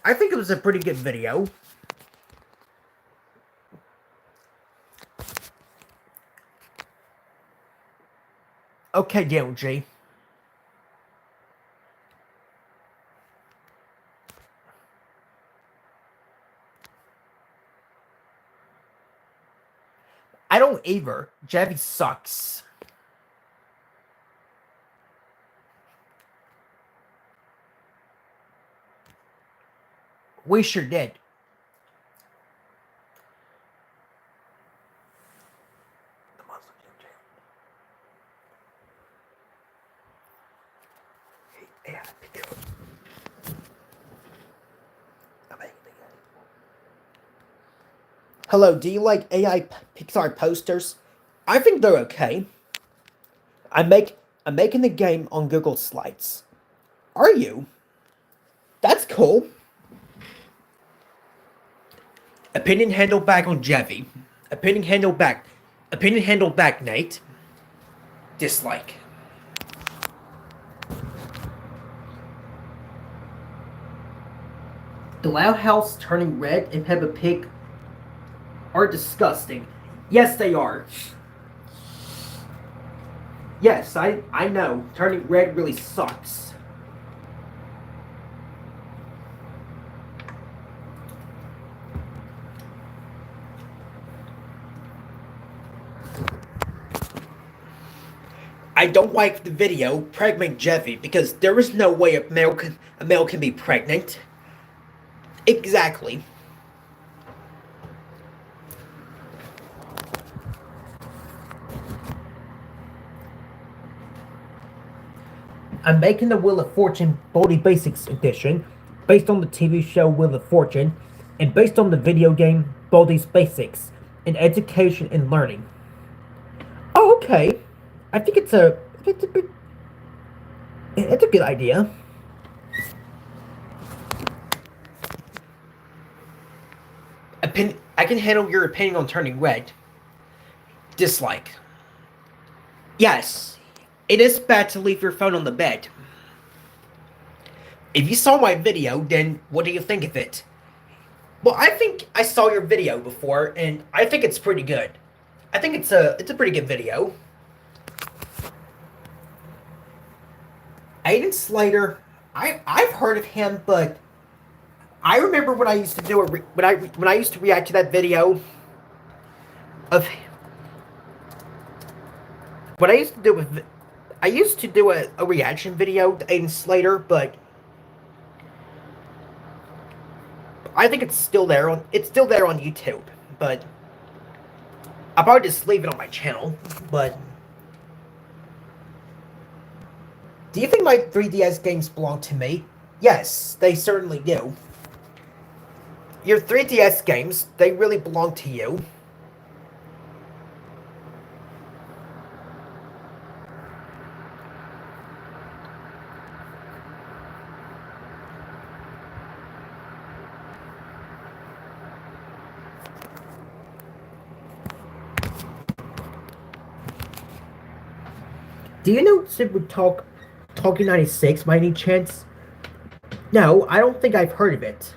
I think it was a pretty good video. Okay, Dale G. I don't either. Javi sucks. We sure did. Hello, do you like AI Pixar posters? I think they're okay. I make I'm making the game on Google Slides. Are you? That's cool. Opinion handle back on Jevy. Opinion handle back. Opinion handle back, Nate. Dislike. The Loud House turning red and Peppa Pig are disgusting. Yes, they are. Yes, I know. Turning red really sucks. I don't like the video Pregnant Jeffy because there is no way a male can be pregnant. Exactly. I'm making the Wheel of Fortune Baldi Basics edition based on the TV show Wheel of Fortune and based on the video game Baldi's Basics in education and learning. Oh, okay. I think it's a good idea. I can handle your opinion on turning red. Dislike. Yes, it is bad to leave your phone on the bed. If you saw my video, then what do you think of it? Well, I think I saw your video before, and I think it's pretty good. I think it's a pretty good video. Aiden Slater, I've heard of him, but I remember when I used to do when I used to react to that video of what I used to do with I used to do a reaction video to Aiden Slater, but I think it's still there on YouTube, but I'll probably just leave it on my channel. But do you think my 3DS games belong to me? Yes, they certainly do. Your 3DS games, they really belong to you. Do you know Sid would Talking 96 by any chance? No, I don't think I've heard of it.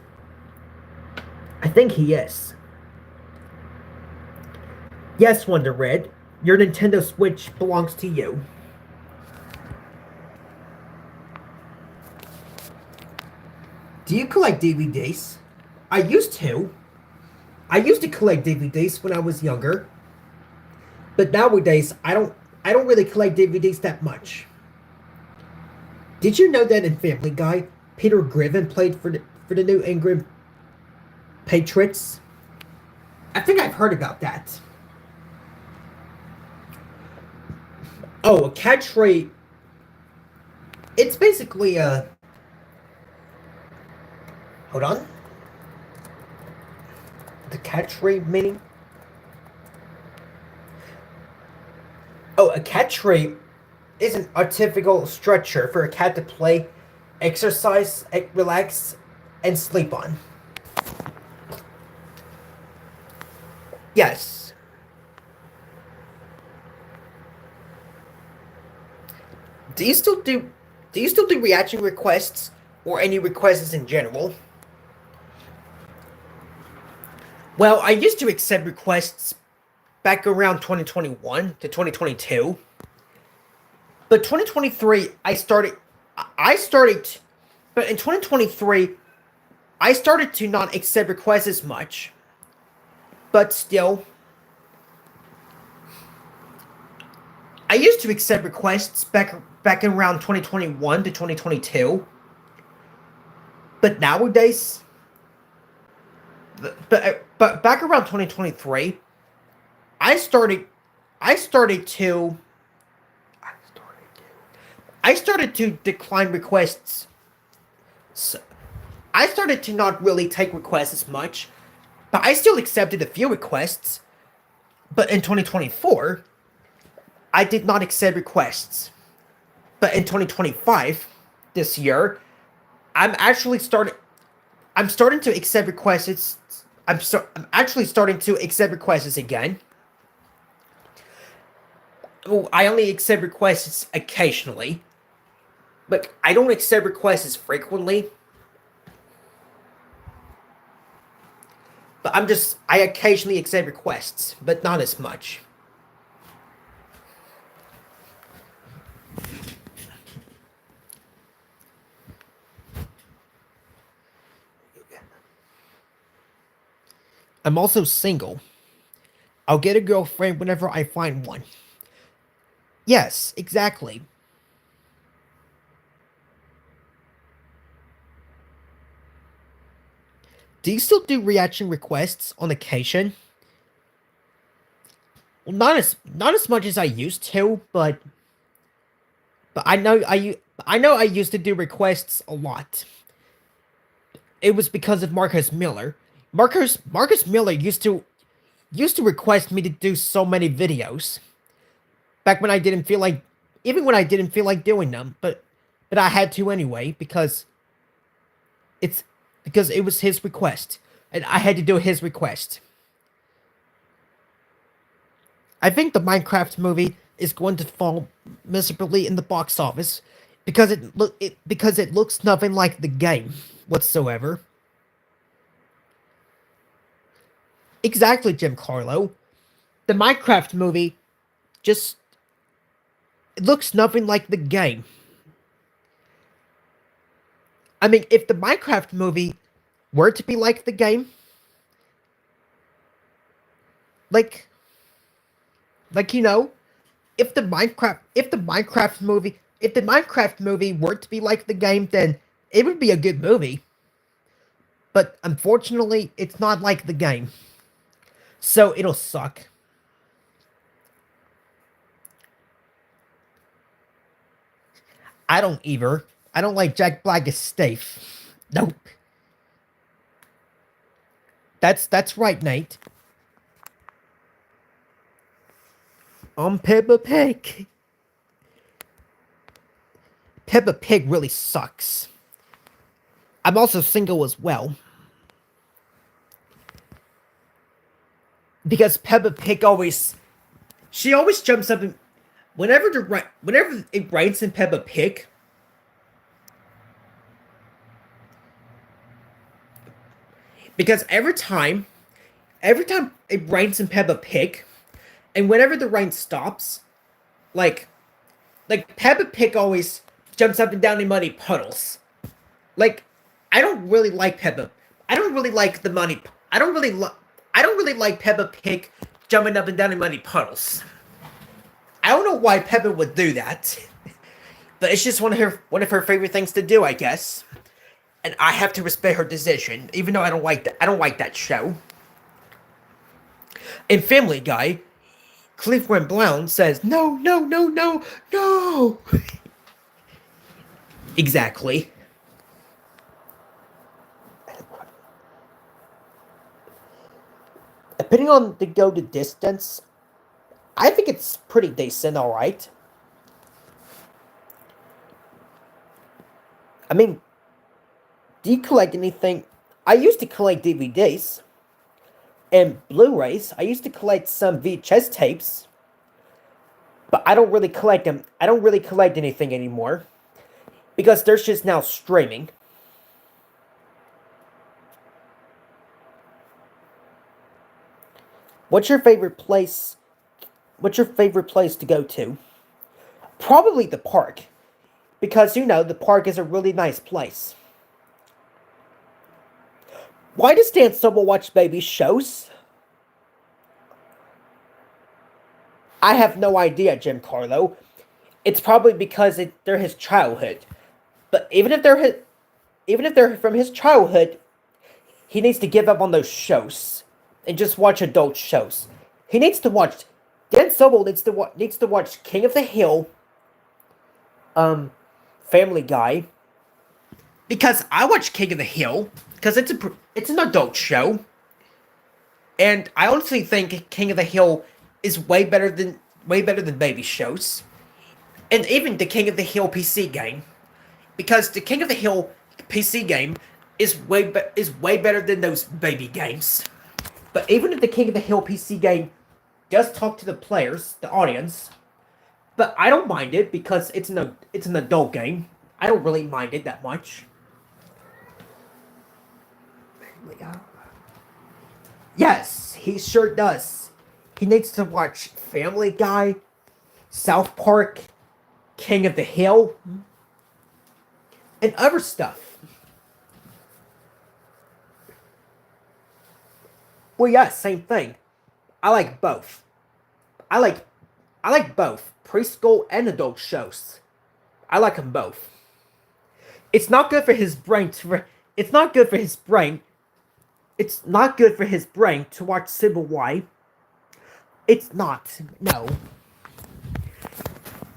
I think he is. Yes, Wonder Red, your Nintendo Switch belongs to you. Do you collect DVDs? I used to. I used to collect DVDs when I was younger. But nowadays, I don't really collect DVDs that much. Did you know that in Family Guy, Peter Griffin played for the New England Patriots? I think I've heard about that. Oh, a catchphrase. It's basically a. Hold on. The catchphrase meaning. Oh, a catchphrase is an artificial structure for a cat to play, exercise, relax, and sleep on. Yes. Do you still do reaction requests or any requests in general? Well, I used to accept requests back around 2021 to 2022. But 2023 but in 2023 I started to not accept requests as much. But still, I used to accept requests back around 2021 to 2022. But nowadays, but back around 2023, I started to decline requests. So I started to not really take requests as much but I still accepted a few requests. But in 2024, I did not accept requests. But in 2025, this year, I'm actually starting. I'm starting to accept requests. I'm actually starting to accept requests again. Well, I only accept requests occasionally, but I don't accept requests frequently. But I occasionally accept requests, but not as much. I'm also single. I'll get a girlfriend whenever I find one. Yes, exactly. Do you still do reaction requests on occasion? Well, not as much as I used to, but I know I used to do requests a lot. It was because of Marcus Miller. Marcus Miller used to request me to do so many videos back when I didn't feel like, even when I didn't feel like doing them, but I had to anyway it's because it was his request and I had to do his request. I think the Minecraft movie is going to fall miserably in the box office because it looks nothing like the game whatsoever. Exactly, Jim Carlo. The Minecraft movie just it looks nothing like the game. I mean, if the Minecraft movie were to be like the game, like you know, if the Minecraft movie were to be like the game, then it would be a good movie. But unfortunately, it's not like the game. So it'll suck. I don't either. I don't like Jack Black as Stave. Nope. That's right, Nate. Peppa Pig. Peppa Pig really sucks. I'm also single as well. Because Peppa Pig she always jumps up and whenever it rains in Peppa Pig, because every time it rains in Peppa Pig, and whenever the rain stops, like Peppa Pig always jumps up and down in muddy puddles. Like I don't really like Peppa. I don't really like the money. I don't really like Peppa Pig jumping up and down in muddy puddles. I don't know why Peppa would do that, but it's just one of her favorite things to do, I guess. And I have to respect her decision, even though I don't like that show. In Family Guy, Cleveland Brown says, "No, no, no, no, no." Exactly. Depending on the go to distance, I think it's pretty decent. All right. I mean, do you collect anything? I used to collect DVDs and Blu-rays. I used to collect some VHS tapes, but I don't really collect them. I don't really collect anything anymore because there's just now streaming. What's your favorite place? What's your favorite place to go to? Probably the park, because the park is a really nice place. Why does Dan Sobel watch baby shows? I have no idea, Jim Carlo. It's probably because they're his childhood. But even if they're from his childhood, he needs to give up on those shows and just watch adult shows. He needs to watch. Dan Sobel needs to watch King of the Hill, Family Guy, because I watch King of the Hill because it's an adult show. And I honestly think King of the Hill is way better than baby shows, and even the King of the Hill PC game, because the King of the Hill PC game is way better than those baby games. But even if the King of the Hill PC game does talk to the players, the audience, but I don't mind it because it's an adult game. I don't really mind it that much. Yes, he sure does. He needs to watch Family Guy, South Park, King of the Hill, and other stuff. Well, yeah, same thing. I like both. I like I like both preschool and adult shows. I like them both. It's not good for his brain to. It's not good for his brain. It's not good for his brain to watch Civil Y. It's not. No.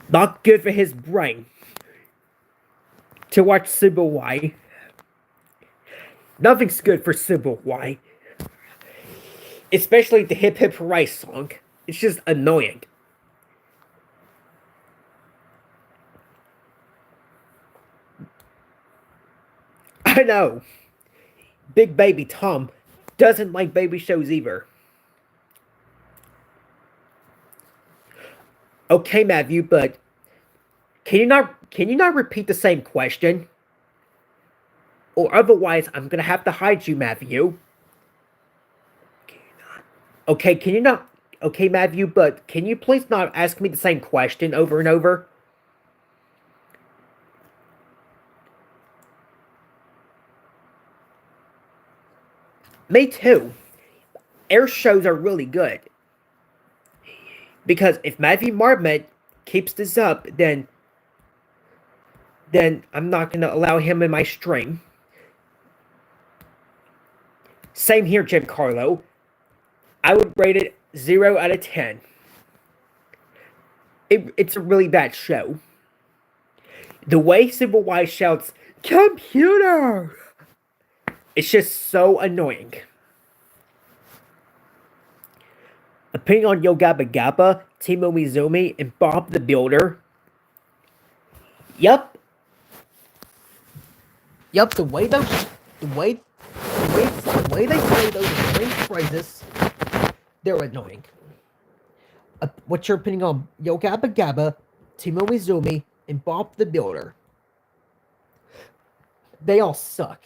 Not good for his brain to watch Civil Y. Nothing's good for Civil Y. Especially the Hip Hip Hooray song. It's just annoying. I know. Big Baby Tom doesn't like baby shows either. Okay, Matthew, but can you not repeat the same question? Or otherwise I'm gonna have to hide you, Matthew. Okay, can you not okay, Matthew, but can you please not ask me the same question over and over? Me too. Air shows are really good. Because if Matthew Marmot keeps this up, then I'm not gonna allow him in my stream. Same here, Jim Carlo. I would rate it 0 out of 10. It's a really bad show. The way Civil Y shouts, "Computer!" It's just so annoying. Opinion on Yo Gabba Gabba, Timo Mizumi, and Bob the Builder. Yup. Yup, the way they say those strange phrases, they're annoying. What's your opinion on Yo Gabba Gabba, Timo Mizumi, and Bob the Builder? They all suck.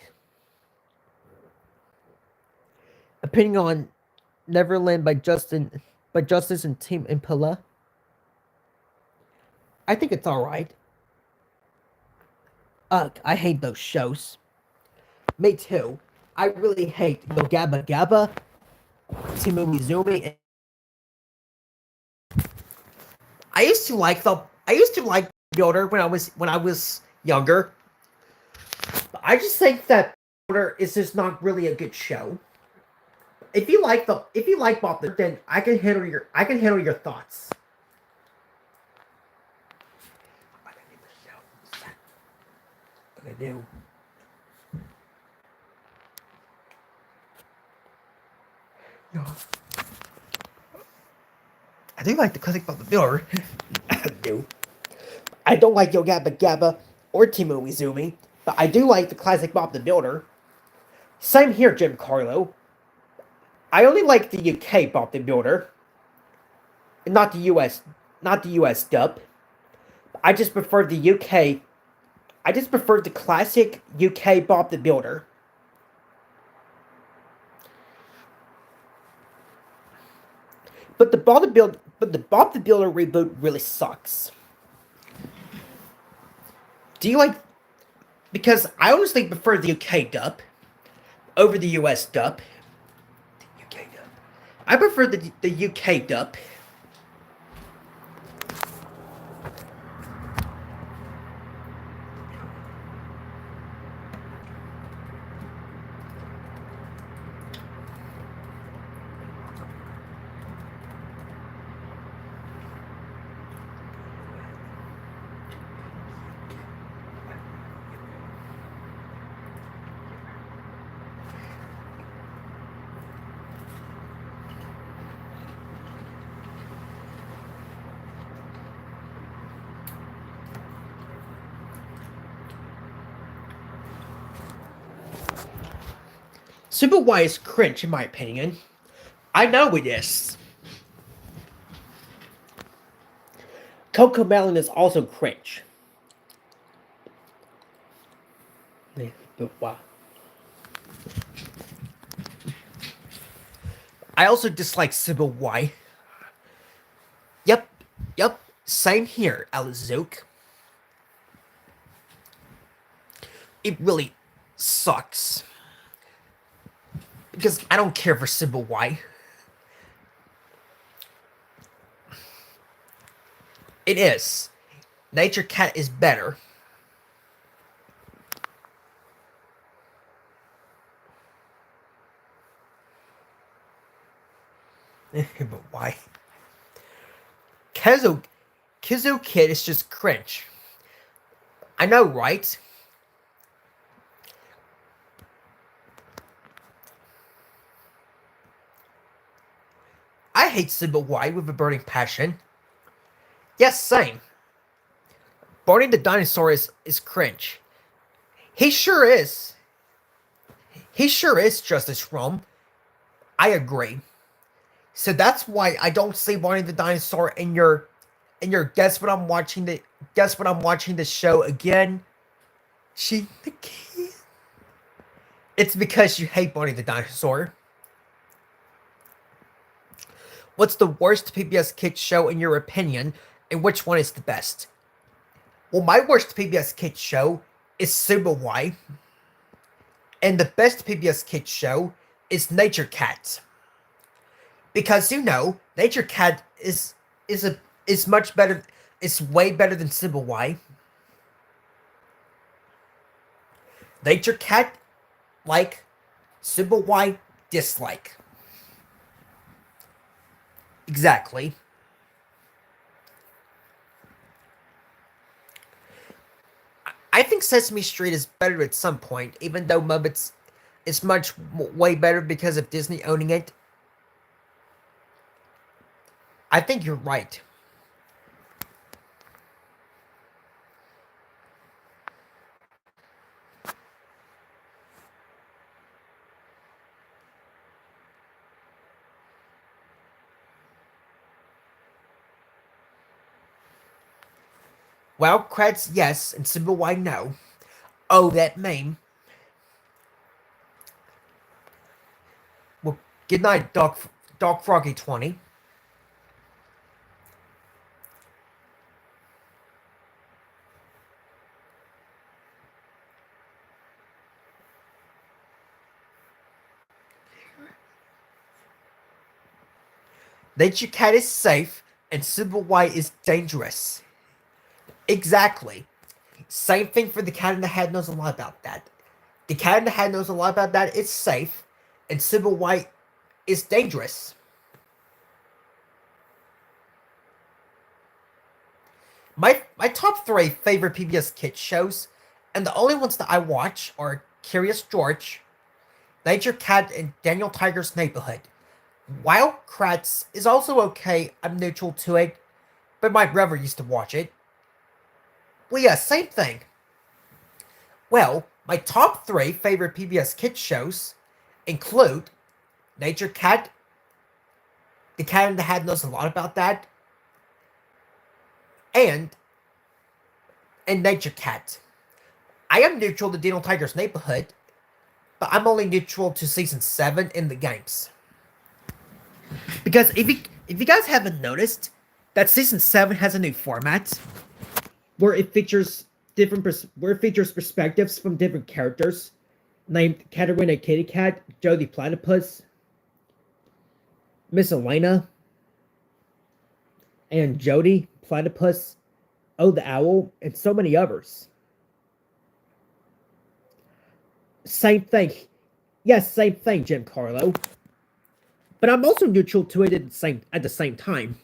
Opinion on Neverland by Justice and Team Impala. I think it's alright. Ugh, I hate those shows. Me too. I really hate Yo Gabba Gabba, Timo Mizumi. I used to like Builder when I was younger. But I just think that Builder is just not really a good show. If you like Bob, then I can handle your thoughts. I do. No. I do like the classic Bob the Builder. I do. I don't like Yo Gabba Gabba or Timo Izumi, but I do like the classic Bob the Builder. Same here, Jim Carlo. I only like the UK Bob the Builder, and not the US dub. I just prefer the UK. I just prefer the classic UK Bob the Builder. But the Bob the Builder reboot really sucks. Do you like? Because I honestly prefer the UK dub over the US dub. UK dub. I prefer the UK dub. Super Y is cringe in my opinion. I know it is. Coco Melon is also cringe. But wow. I also dislike Sybil Y. Yep, yep, same here, Alizook. It really sucks. Because I don't care for Sybil Y. It is. Nature Cat is better. But why? Kizu Kid is just cringe. I know, right? I hate Sybil Y with a burning passion. Yes, same. Barney the dinosaur is cringe. He sure is. He sure is Justice Rome. I agree. So that's why I don't see Barney the dinosaur in your guess what I'm watching the show again. She the kid. It's because you hate Barney the dinosaur. What's the worst PBS Kids show in your opinion, and which one is the best? Well, my worst PBS Kids show is Super Y, and the best PBS Kids show is Nature Cat. Because Nature Cat is much better. It's way better than Sybil Y. Nature Cat, like. Sybil Y, dislike. Exactly. I think Sesame Street is better at some point, even though Muppets is way better because of Disney owning it. I think you're right. Well, Kratz, yes, and Sybil Y, no. Oh, that meme. Well, good night, Dog Froggy 20. Nature Cat is safe, and Sybil Y is dangerous. Exactly. Same thing for the Cat in the Hat knows a lot about that. The Cat in the Hat knows a lot about that. It's safe, and Sybil Y is dangerous. My top 3 favorite PBS Kids shows, and the only ones that I watch are Curious George, Nature Cat, and Daniel Tiger's Neighborhood. While Kratz is also okay, I'm neutral to it, but my brother used to watch it. Well, yeah, same thing. Well, my top 3 favorite PBS Kids shows include Nature Cat, The Cat in the Hat knows a lot about that, and Nature Cat. I am neutral to Dino Tiger's Neighborhood, but I'm only neutral to Season 7 in the games. Because if you guys haven't noticed, that Season 7 has a new format, where it features perspectives from different characters, named Katarina Kitty Cat, Joe the Platypus, Miss Elena, and Jody Platypus, Oh the Owl, and so many others. Same thing. Yes, same thing, Giancarlo. But I'm also neutral to it at the same time.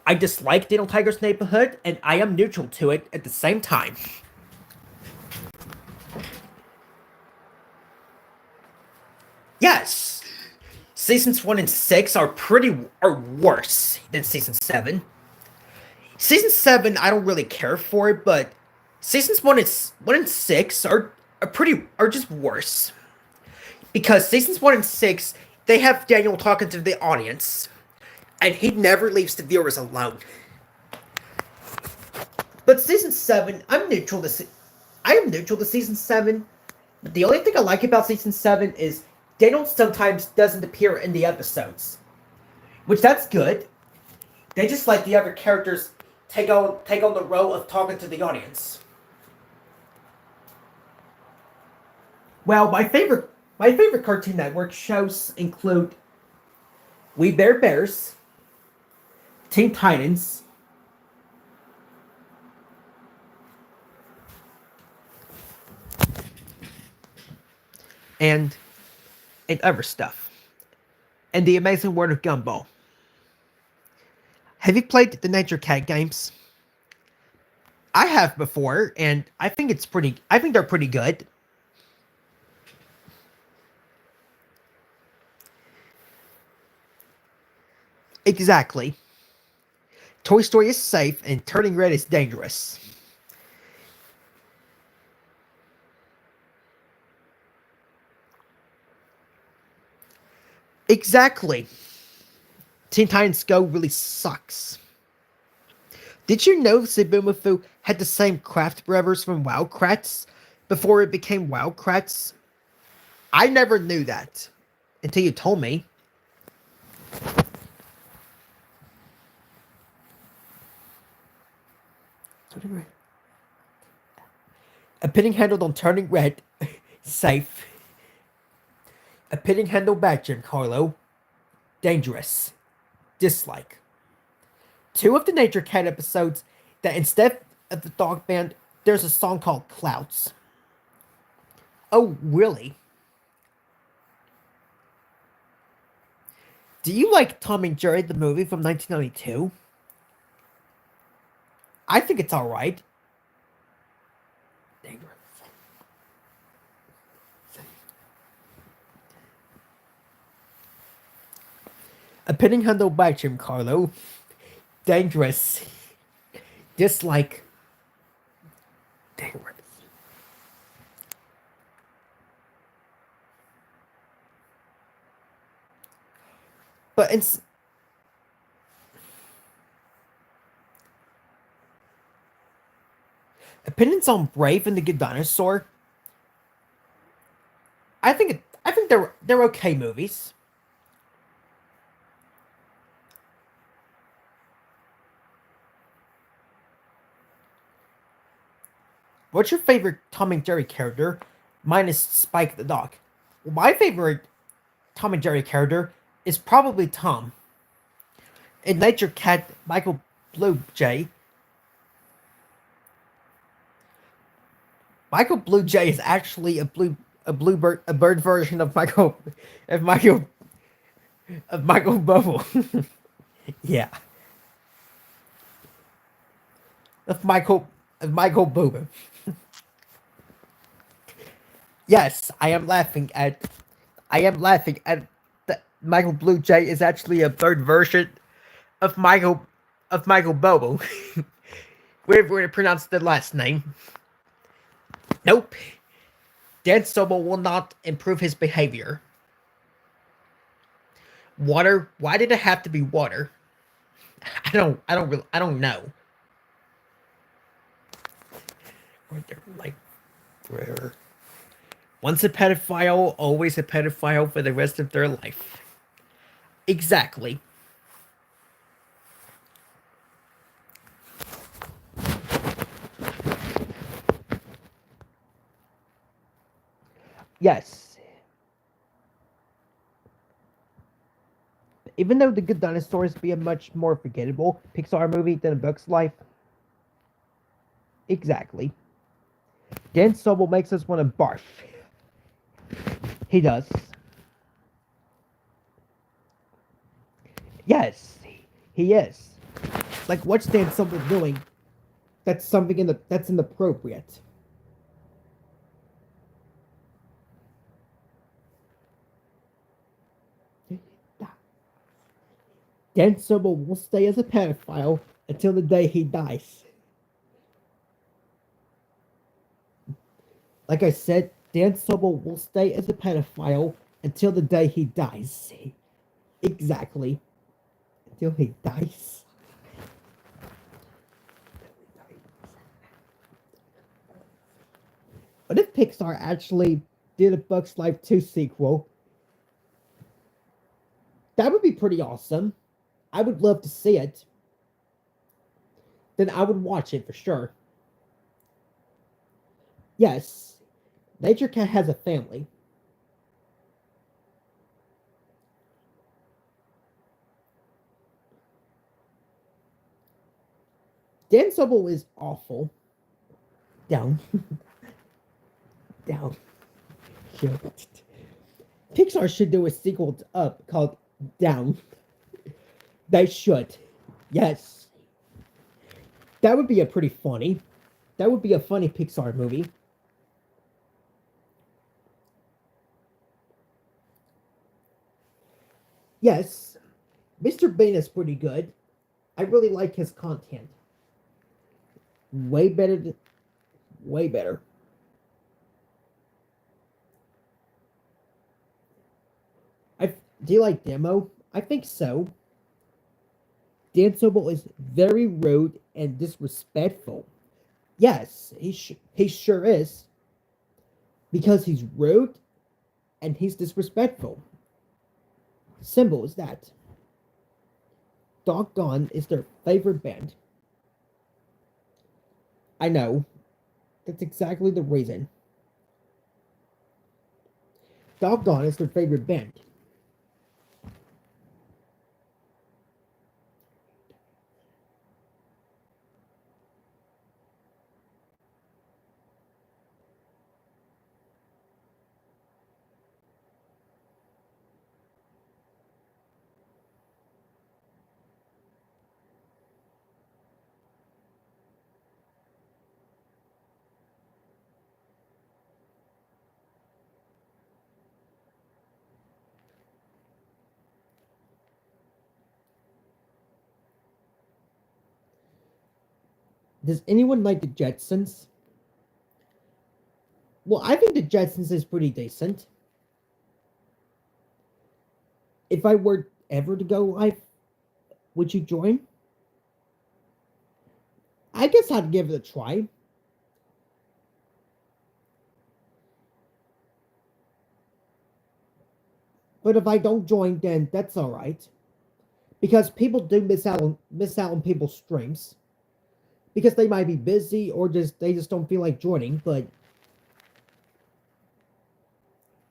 I dislike Dino Tiger's Neighborhood, and I am neutral to it at the same time. Yes! Seasons 1 and 6 are worse than Season 7. Season 7, I don't really care for it, but Seasons 1 and 6 are just worse. because seasons 1 and 6 they have Daniel talking to the audience, and he never leaves the viewers alone. But season 7, I am neutral to season 7. But the only thing I like about season 7 is Daniel sometimes doesn't appear in the episodes, which that's good. They just let the other characters take on the role of talking to the audience. Well, my favorite Cartoon Network shows include We Bear Bears, Teen Titans, and other stuff, and The Amazing World of Gumball. Have you played the Nature Cat games? I have before, and I think they're pretty good. Exactly. Toy Story is safe, and Turning Red is dangerous. Exactly. Teen Titans Go really sucks. Did you know Zaboomafoo had the same craft brothers from Wildcrats before it became Wildcrats? I never knew that until you told me. A pitting handled on Turning Red, safe. A pitting handle back, Giancarlo, dangerous, dislike. Two of the Nature Cat episodes that instead of the dog band, there's a song called Clouds. Oh, really? Do you like Tom and Jerry, the movie from 1992? I think it's alright. A pitting handle by Giancarlo, dangerous, dislike, dangerous. But it's opinions on Brave and the Good Dinosaur. I think they're okay movies. What's your favorite Tom and Jerry character? Mine is Spike the dog. My favorite Tom and Jerry character is probably Tom. In Nature Cat, Michael Blue Jay. Michael Blue Jay is actually a bird version of Michael Bubble. Yeah, of Michael Boober. Yes, I am laughing at that Michael Blue Jay is actually a bird version of Michael Bobo. We're going to pronounce the last name. Nope. Dan Sobel will not improve his behavior. Water? Why did it have to be water? I don't know. Like, where? Once a pedophile, always a pedophile for the rest of their life. Exactly. Yes. Even though The Good Dinosaurs be a much more forgettable Pixar movie than A Bug's Life. Exactly. Dan Sobel makes us want to barf. He does. Yes, he is. Like, what's Dan Sobel doing? That's inappropriate. Dan Sobel will stay as a pedophile until the day he dies. Like I said, Dan Sobel will stay as a pedophile until the day he dies. Exactly. Until he dies. What if Pixar actually did a Bugs Life 2 sequel? That would be pretty awesome. I would love to see it. Then I would watch it for sure. Yes, Nature Cat has a family. Dan Sobel is awful. Down. Down. Pixar should do a sequel to Up called Down. They should. Yes. That would be a pretty funny. That would be a funny Pixar movie. Yes. Mr. Bean is pretty good. I really like his content. Way better. Way better. I do you like Demo? I think so. Dan Sobel is very rude and disrespectful. Yes, he sure is. Because he's rude and he's disrespectful. Symbol is that. Doggone is their favorite band. I know. That's exactly the reason. Doggone is their favorite band. Does anyone like the Jetsons? Well, I think the Jetsons is pretty decent. If I were ever to go live, would you join? I guess I'd give it a try. But if I don't join, then that's all right. Because people do miss out on people's streams because they might be busy or they just don't feel like joining. But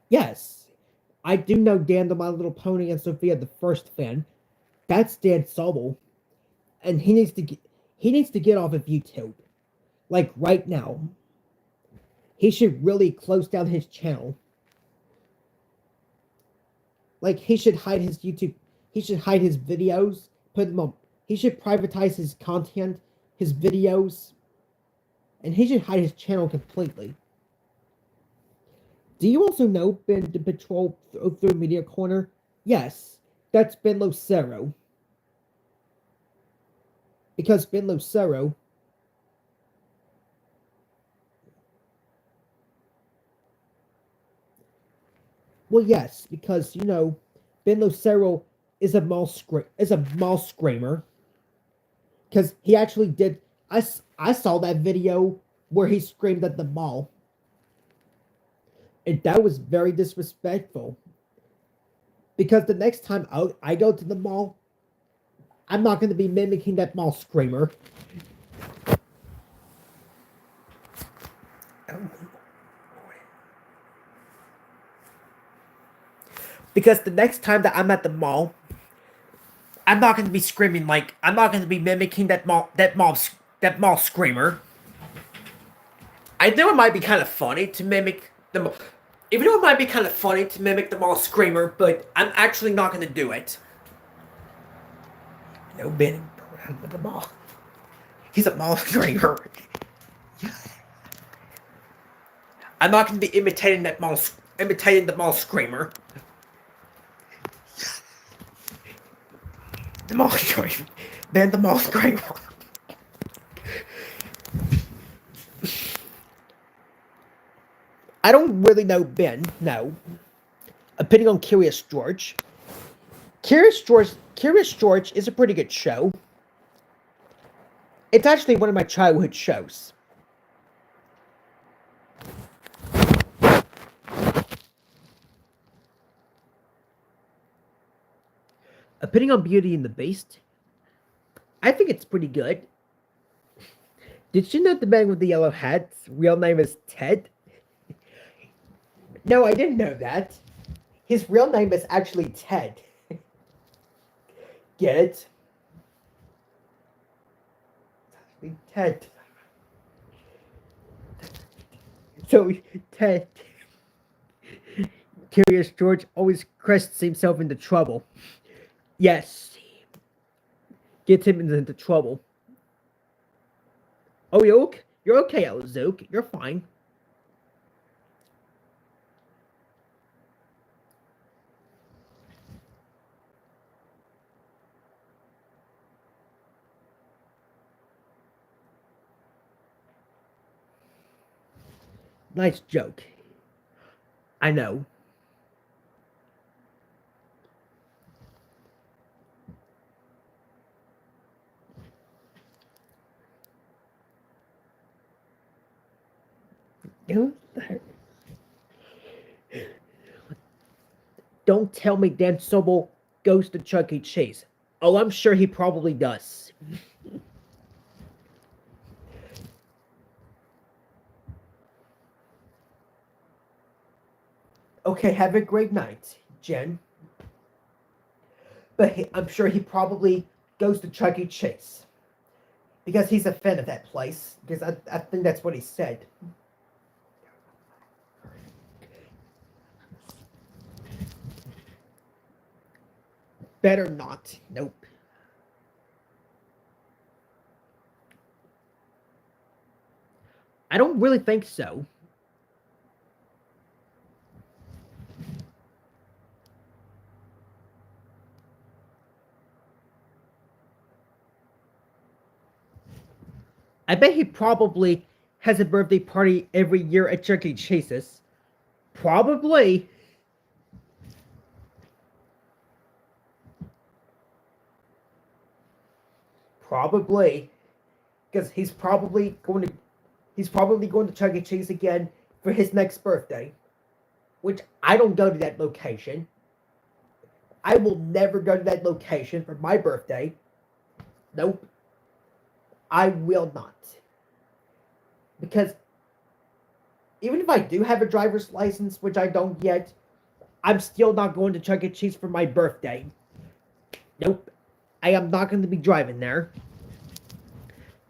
yes, I do know Dan the My Little Pony and Sophia the First fan. That's Dan Sobel, and he needs to get off of YouTube, like right now. He should really close down his channel. Like he should hide his YouTube. He should hide his videos. Put them on. He should privatize his content, his videos, and he should hide his channel completely. Do you also know Ben the Patrol through Media Corner? Yes, that's Ben Lucero. Because Ben Lucero. Well, yes, because Ben Lucero is a mall screamer. Because he actually did. I saw that video where he screamed at the mall. And that was very disrespectful. Because the next time I go to the mall, I'm not going to be mimicking that mall screamer. Because the next time that I'm at the mall, I'm not going to be screaming like I'm not going to be mimicking that mall screamer. I know it might be kind of funny to mimic the even though it might be kind of funny to mimic the mall screamer, but I'm actually not going to do it. No Ben around with the mall. He's a mall screamer. I'm not going to be imitating the mall screamer. The mall screamer. Ben the mall screamer. I don't really know Ben, no. opinion on Curious George. Curious George is a pretty good show. It's actually one of my childhood shows. Opinion on Beauty and the Beast. I think it's pretty good. Did you know the man with the yellow hat's real name is Ted? No, I didn't know that. His real name is actually Ted. Get it? It's actually Ted. So, Ted. Curious George always crests himself into trouble. Yes. Gets him into trouble. Oh, you're okay, Zook. You're fine. Nice joke. I know. Don't tell me Dan Sobel goes to Chuck E. Cheese. Oh, I'm sure he probably does. Okay, have a great night, Jen. But I'm sure he probably goes to Chuck E. Cheese. Because he's a fan of that place. Because I think that's what he said. Better not. Nope. I don't really think so. I bet he probably has a birthday party every year at Chuck E. Cheese's. Probably. Probably. Because he's probably going to Chuck E. Cheese again for his next birthday. Which I don't go to that location. I will never go to that location for my birthday. Nope. I will not. Because even if I do have a driver's license, which I don't yet, I'm still not going to Chuck E. Cheese for my birthday. Nope. I am not going to be driving there.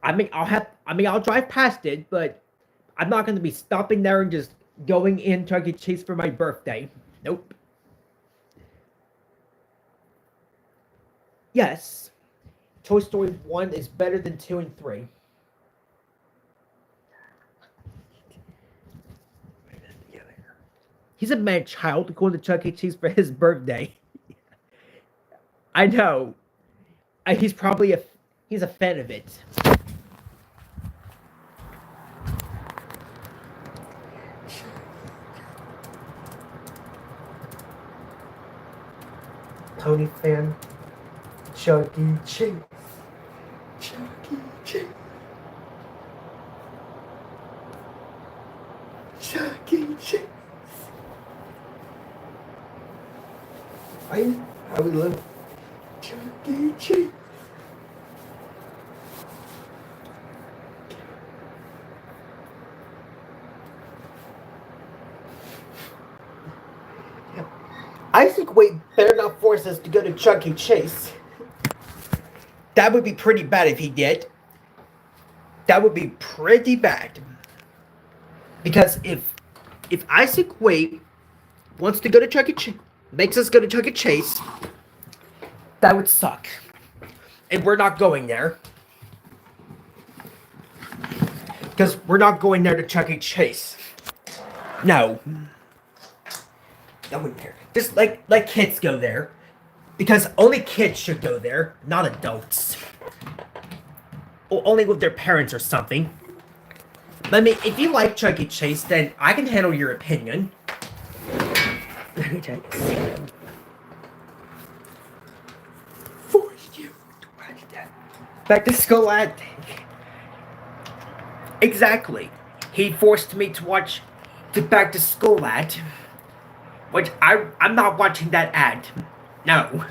I'll drive past it, but I'm not going to be stopping there and just going in Chuck E. Cheese for my birthday. Nope. Yes. Toy Story 1 is better than 2 and 3. He's a mad child going to Chuck E. Cheese for his birthday. I know. He's probably he's a fan of it. Tony fan. Chuck E. Cheese. Chuck E. Cheese. Chuck E. Cheese. How we live? Chuck E. Cheese. Isaac Wade better not force us to go to Chuck E. Cheese. That would be pretty bad if he did. That would be pretty bad. Because if Isaac Wade wants to go to Chuck E. Cheese, makes us go to Chuck E. Cheese, that would suck. And we're not going there. Because we're not going there to Chuck E. Cheese. No. I wouldn't care. Just let kids go there. Because only kids should go there, not adults. Or only with their parents or something. But I mean, if you like Chuck E. Cheese, then I can handle your opinion. Forced you to watch that. Back to school ad. Exactly. He forced me to watch the back to school ad. Which I'm not watching that ad. No.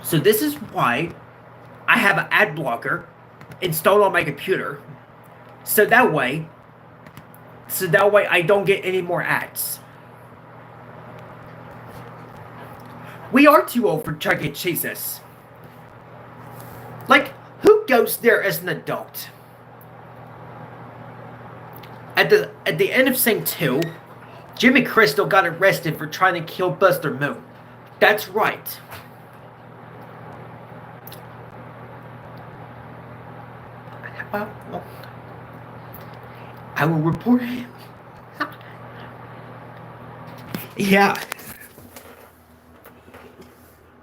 So this is why I have an ad blocker installed on my computer. So that way I don't get any more ads. We are too old for Chuck E. Cheese's. Like, who goes there as an adult? At the end of Scene 2, Jimmy Crystal got arrested for trying to kill Buster Moon. That's right. Well, I will report him. Yeah.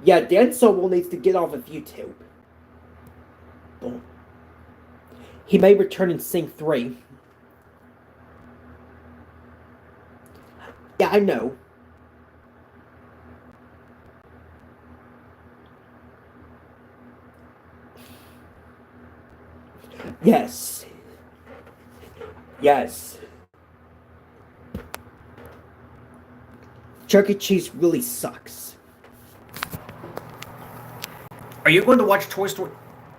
Yeah, Dan Sobel needs to get off of YouTube. Boom. He may return in Scene 3. Yeah, I know. Yes. Yes. Chuck E. Cheese really sucks. Are you going to watch Toy Story?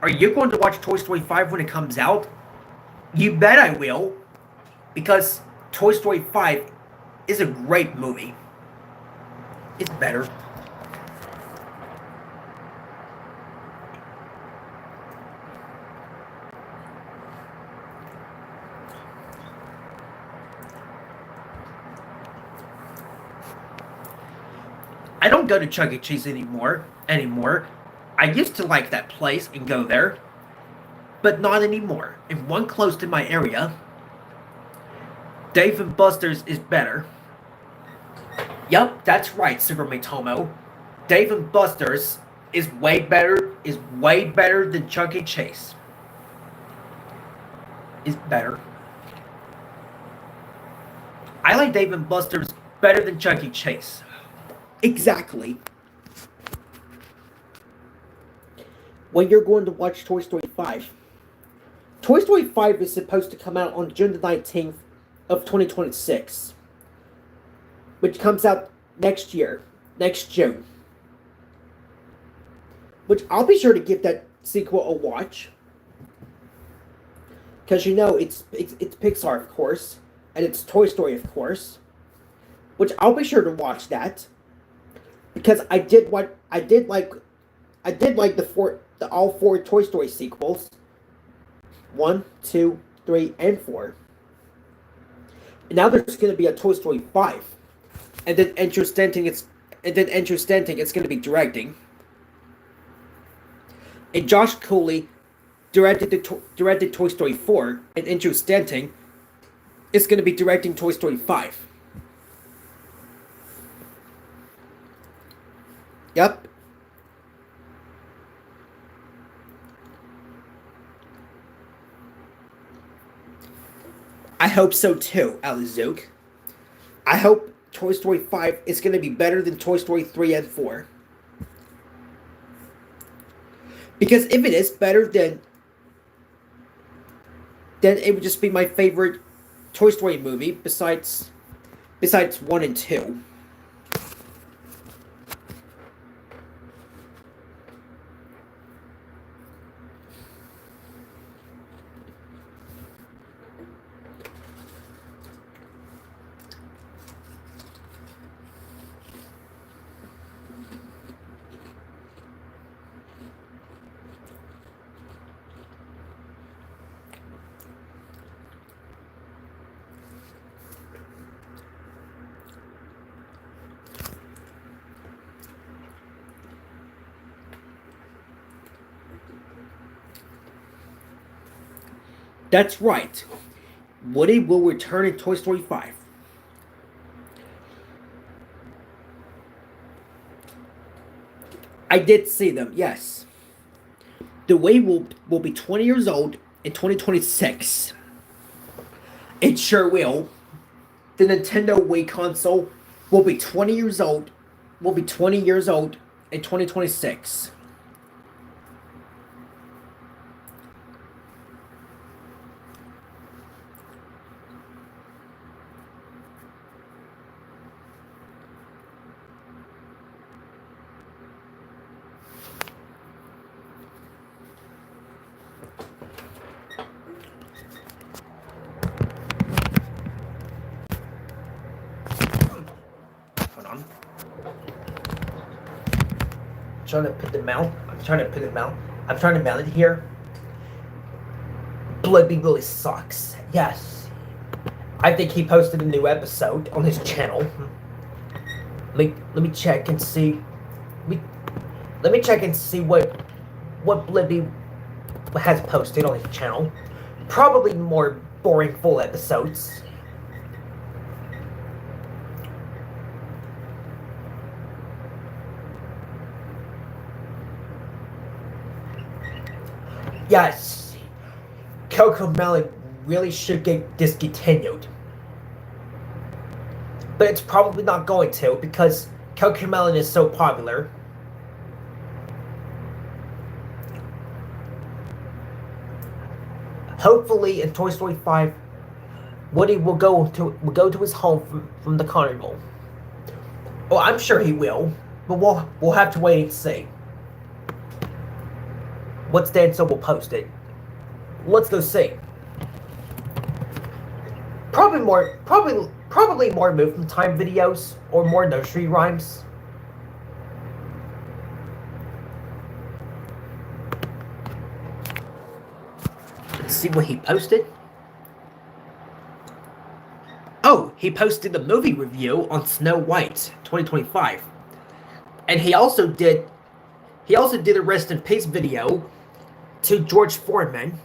Are you going to watch Toy Story 5 when it comes out? You bet I will. Because Toy Story 5 is a great movie. It's better. I don't go to Chuck E. Cheese anymore. I used to like that place and go there, but not anymore. And one close to my area, Dave and Buster's is better. Yup, that's right, Super Matomo. Dave and Buster's is way better than Chuck E. Cheese. Is better. I like Dave and Buster's better than Chuck E. Cheese. Exactly. When you're going to watch Toy Story 5. Toy Story 5 is supposed to come out on June the 19th of 2026. Which comes out next year. Next June. Which I'll be sure to give that sequel a watch. Because you know, it's Pixar, of course. And it's Toy Story, of course. Which I'll be sure to watch that. Because I did like all four Toy Story sequels. 1, 2, 3, and 4. And now there's going to be a Toy Story 5. And then Andrew Stanton is going to be directing. And Josh Cooley directed Toy Story 4, and Andrew Stanton is going to be directing Toy Story 5. Yep. I hope so too, Alizook. I hope Toy Story 5 is going to be better than Toy Story 3 and 4. Because if it is better, then it would just be my favorite Toy Story movie besides 1 and 2. That's right. Woody will return in Toy Story 5. I did see them, yes. The Wii will be 20 years old in 2026. It sure will. The Nintendo Wii console will be 20 years old. Will be 20 years old in 2026. Hold on. Trying to put the mount. I'm trying to put the mount. I'm trying to mount it here. Bloody really sucks. Yes. I think he posted a new episode on his channel. Let me check and see. Let me check and see what Blibby has posted on his channel. Probably more boring full episodes. Yes, Coco Melon really should get discontinued. But it's probably not going to because Coco Melon is so popular. Hopefully in Toy Story 5, Woody will go to his home from the carnival. Well, I'm sure he will, but we'll have to wait and see. What's Dan Sobel posted? Let's go see. Probably more movement time videos or more nursery rhymes. Let's see what he posted. Oh, he posted the movie review on Snow White 2025. And he also did a rest in peace video to George Foreman,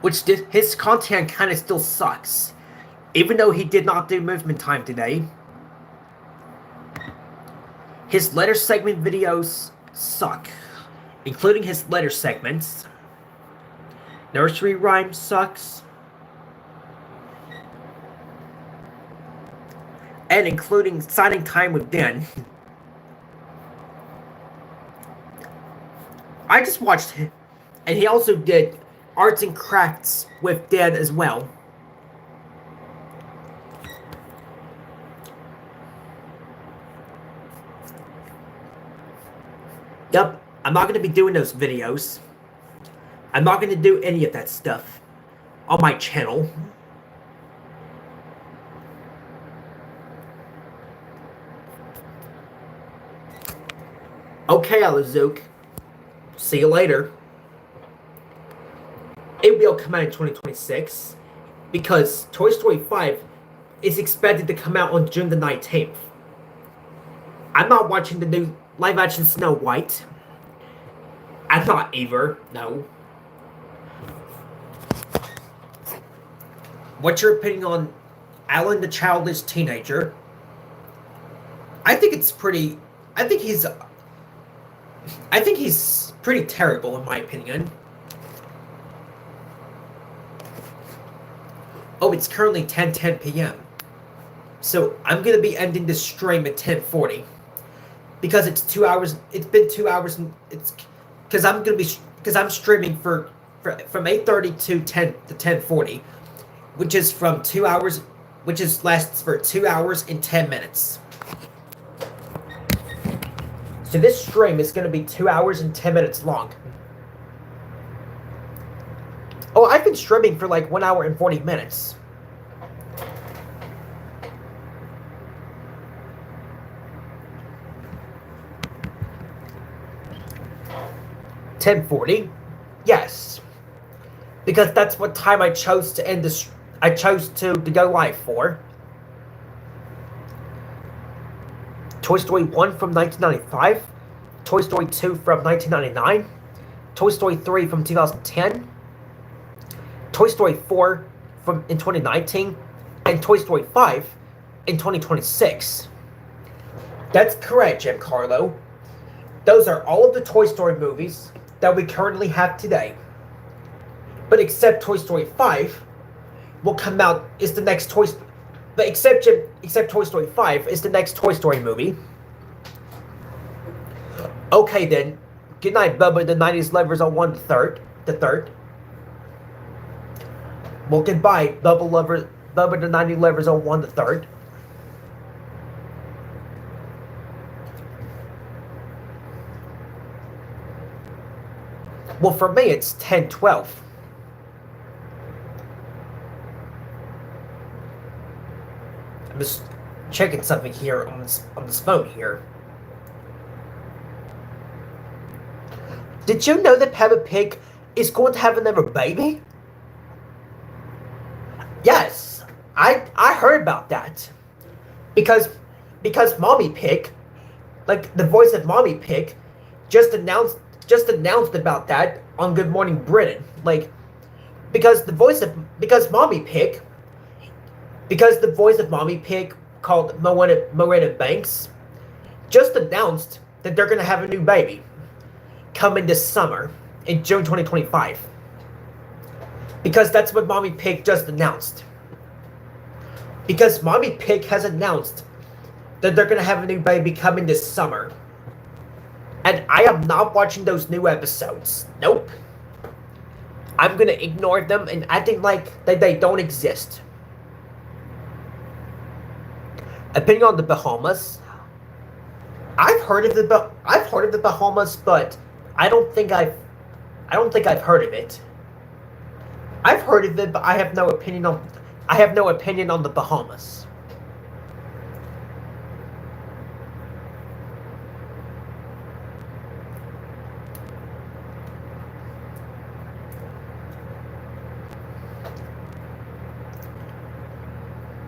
which his content kind of still sucks, even though he did not do movement time today. His letter segment videos suck, including his letter segments. Nursery rhyme sucks, and including signing time with Dan. I just watched him, and he also did arts and crafts with Dan as well. Yep, I'm not going to be doing those videos. I'm not going to do any of that stuff on my channel. Okay, Alazook. See you later. It will come out in 2026 because Toy Story 5 is expected to come out on June the 19th. I'm not watching the new live-action Snow White. I'm not either, no. What's your opinion on Alan the Childish Teenager? I think he's pretty terrible in my opinion. Oh, it's currently 10:10 p.m. So I'm gonna be ending this stream at 10:40 because it's 2 hours. It's been 2 hours, and it's because I'm streaming from 8:30 to 10:40, which is from 2 hours, which lasts for 2 hours and 10 minutes. So this stream is gonna be 2 hours and 10 minutes long. Oh, I've been streaming for like 1 hour and 40 minutes. $10:40? Yes. Because that's what time I chose to end this. I chose to go live for. Toy Story 1 from 1995. Toy Story 2 from 1999. Toy Story 3 from 2010. Toy Story 4 in 2019, and Toy Story 5 in 2026. That's correct, Giancarlo. Those are all of the Toy Story movies that we currently have today. But except Toy Story 5, will come out is the next but except Toy Story 5 is the next Toy Story movie. Okay then. Good night, Bubba the 90s lovers on one the third. Well, goodbye, Bubba the 90s lovers on one the third. Well, for me, it's 10-12. I'm just checking something here on this phone here. Did you know that Peppa Pig is going to have another baby? Yes, I heard about that. Because Mommy Pig, like the voice of Mommy Pig, just announced about that on Good Morning Britain. Like because the voice of Mommy Pig called Morena Banks just announced that they're gonna have a new baby coming this summer in June 2025. Because that's what Mommy Pig just announced. Because Mommy Pig has announced that they're gonna have a new baby coming this summer. And I am not watching those new episodes. Nope. I'm gonna ignore them and acting like that they don't exist. Opinion on the Bahamas. I've heard of the Bahamas, but I don't think I've heard of it. I've heard of it, but I have no opinion on the Bahamas.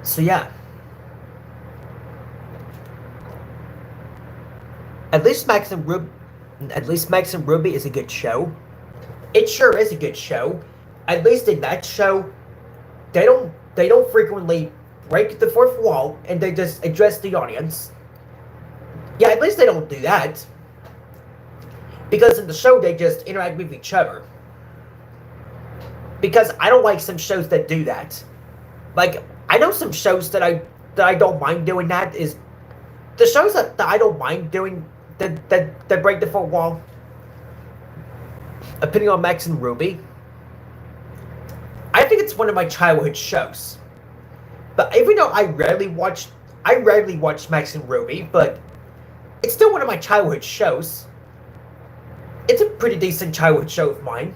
So yeah. At least Max and Ruby is a good show. It sure is a good show. At least in that show, they don't frequently break the fourth wall and they just address the audience. Yeah, at least they don't do that. Because in the show they just interact with each other. Because I don't like some shows that do that. Like, I know some shows that I don't mind doing that is the shows that I don't mind doing that break the fourth wall. Opinion on Max and Ruby. I think it's one of my childhood shows. But even though I rarely watch Max and Ruby, but it's still one of my childhood shows. It's a pretty decent childhood show of mine.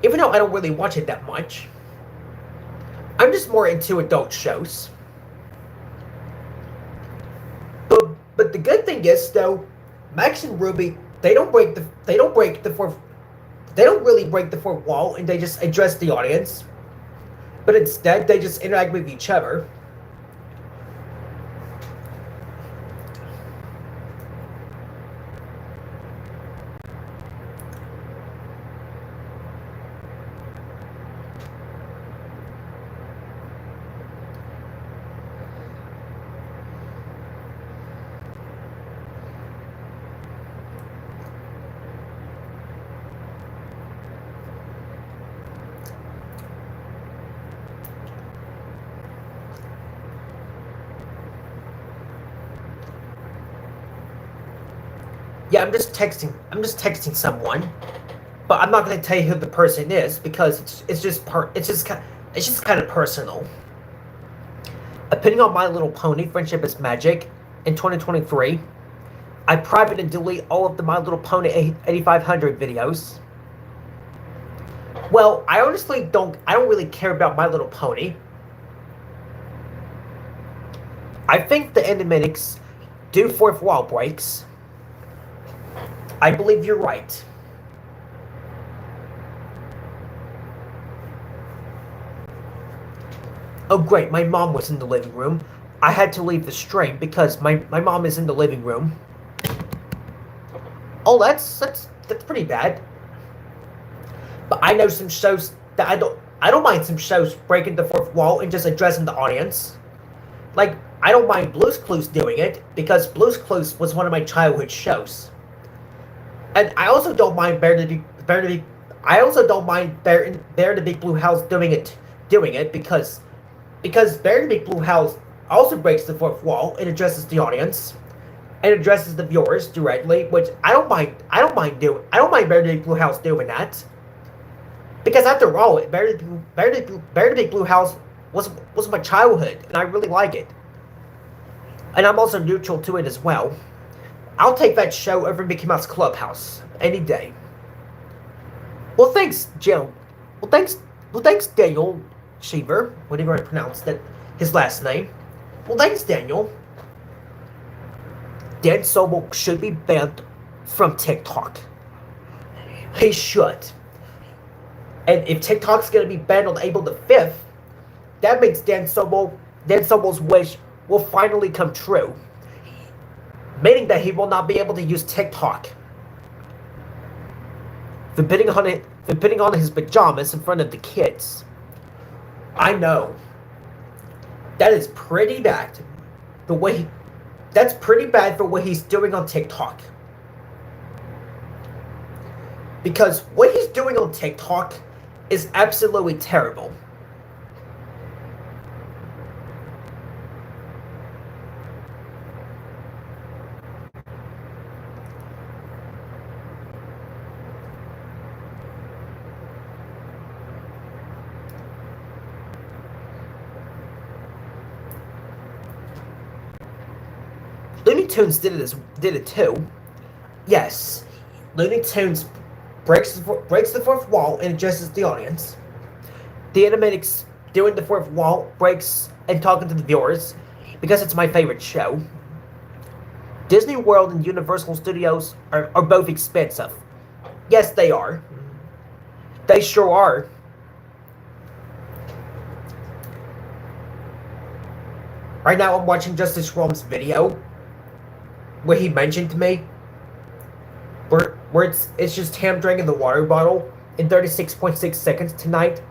Even though I don't really watch it that much. I'm just more into adult shows. But the good thing is though, Max and Ruby, they don't really break the fourth wall and they just address the audience. But instead they just interact with each other. Yeah, I'm just texting someone, but I'm not going to tell you who the person is because it's just kind of personal. Opinion on My Little Pony: Friendship is Magic in 2023. I private and delete all of the My Little Pony 8500 videos. Well, I don't really care about My Little Pony. I think the animatics do fourth wall breaks. I believe you're right. Oh great, my mom was in the living room. I had to leave the stream because my mom is in the living room. Oh, that's pretty bad. But I know some shows that I don't mind some shows breaking the fourth wall and just addressing the audience. Like, I don't mind Blue's Clues doing it because Blue's Clues was one of my childhood shows. And I also don't mind Bear in the Big Blue House doing it doing it because Bear the Big Blue House also breaks the fourth wall and addresses the audience and addresses the viewers directly, which I don't mind. I don't mind Bear the Big Blue House doing that. Because after all, Bear the Big Blue House was my childhood, and I really like it. And I'm also neutral to it as well. I'll take that show over Mickey Mouse Clubhouse any day. Well, thanks, Jill. Well, thanks, Daniel Sheaver, whatever I pronounced that his last name. Well, thanks, Daniel. Dan Sobel should be banned from TikTok. He should. And if TikTok's gonna be banned on April the 5th, that means Dan Sobel's wish will finally come true. Meaning that he will not be able to use TikTok. Forbidding on his pajamas in front of the kids. I know. That is pretty bad. That's pretty bad for what he's doing on TikTok. Because what he's doing on TikTok is absolutely terrible. Looney Tunes did it too. Yes, Looney Tunes breaks the fourth wall and addresses the audience. The animatics doing the fourth wall, breaks and talking to the viewers, because it's my favorite show. Disney World and Universal Studios are both expensive. Yes, they are. They sure are. Right now I'm watching Justice Rom's video where he mentioned to me where it's just him drinking the water bottle in 36.6 seconds tonight.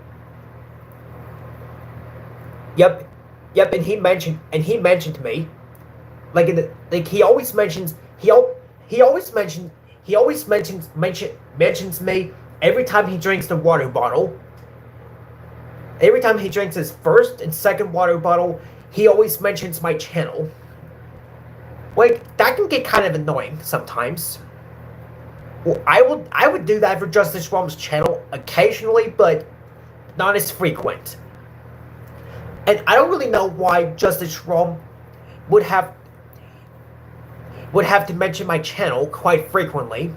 Yep, and he mentioned to me he always mentions me every time he drinks the water bottle. Every time he drinks his first and second water bottle, he always mentions my channel. Like, that can get kind of annoying sometimes. Well, I would do that for Justice Rom's channel occasionally, but not as frequent. And I don't really know why Justice Rom would have to mention my channel quite frequently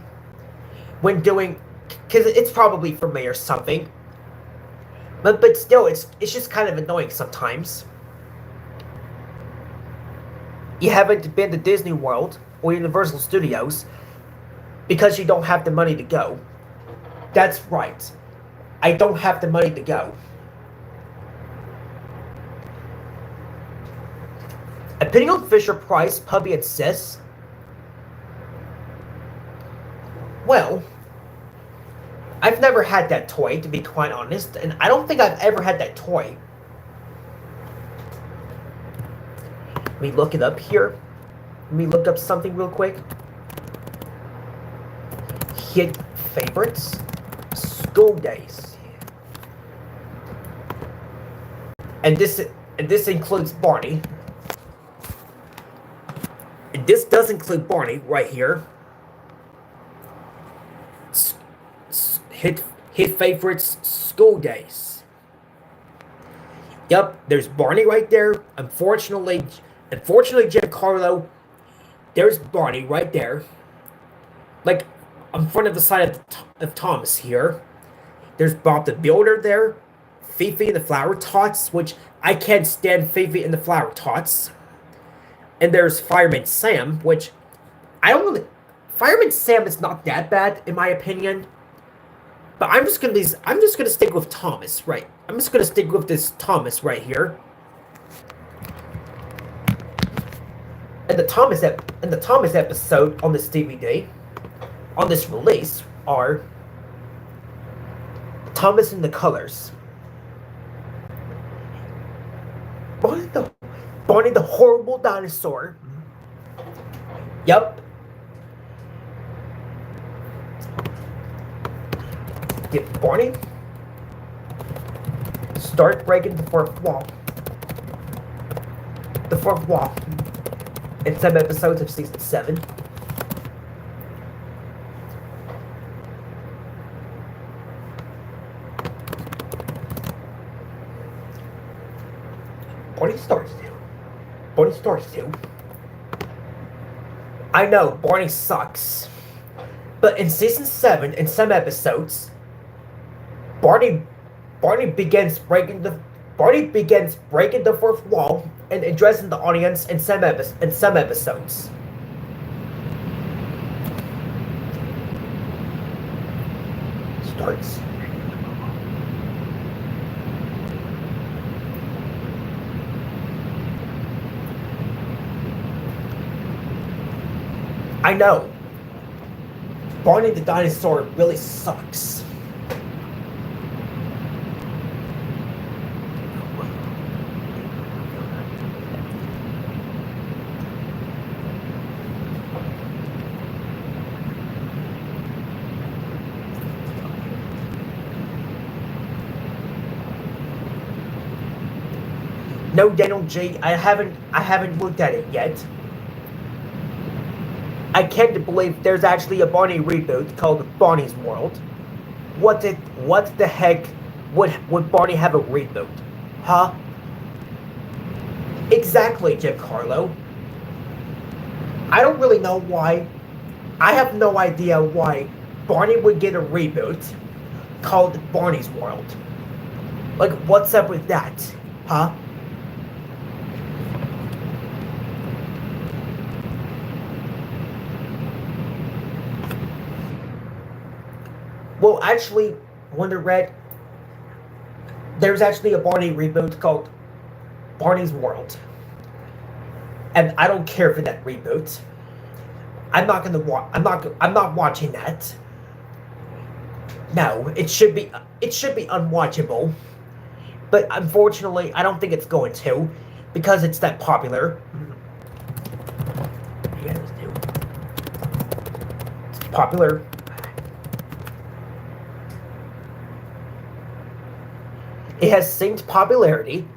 when doing, because it's probably for me or something. But still, it's just kind of annoying sometimes. You haven't been to Disney World or Universal Studios because you don't have the money to go. That's right. I don't have the money to go. Opinion on Fisher-Price, Puppy and Sis? Well, I've never had that toy, to be quite honest, and I don't think I've ever had that toy. Let me look it up here. Let me look up something real quick. Hit favorites. School days. And this includes Barney. And this does include Barney right here. Hit favorites. School days. Yep, there's Barney right there. Unfortunately, Giancarlo, there's Barney right there. Like, in front of the side of Thomas here. There's Bob the Builder there. Fifi and the Flower Tots, which I can't stand Fifi and the Flower Tots. And there's Fireman Sam, which I don't really... Fireman Sam is not that bad, in my opinion. But I'm just gonna stick with Thomas, right? I'm just gonna stick with this Thomas right here. And the Thomas episode on this DVD, on this release, are Thomas and the Colors. Barney the Horrible Dinosaur. Yep. Get Barney. start breaking the fourth wall. The fourth wall in some episodes of season 7. Barney starts to. Barney starts to. I know, Barney sucks. But in season 7, in some episodes, Barney begins breaking the fourth wall and addressing the audience in some episodes. Starts. I know. Barney the dinosaur really sucks. No, Daniel G, I haven't looked at it yet. I can't believe there's actually a Barney reboot called Barney's World. What the heck would Barney have a reboot? Huh? Exactly, Jim Carlo. I don't really know why. I have no idea why Barney would get a reboot called Barney's World. Like, what's up with that? Huh? Well, actually, Wonder Red, there's actually a Barney reboot called Barney's World. And I don't care for that reboot. I'm not watching that. No, it should be unwatchable. But unfortunately, I don't think it's going to, because it's that popular. It's popular. It has synced popularity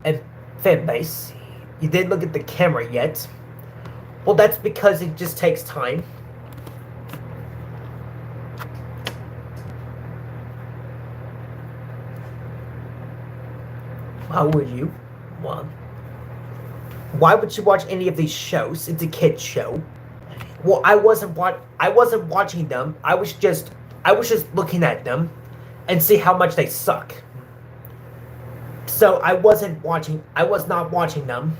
and fan base. You didn't look at the camera yet. Well, that's because it just takes time. How would you? Well, why would you watch any of these shows? It's a kid's show. Well, I wasn't watching them. I was just looking at them and see how much they suck. So I was not watching them.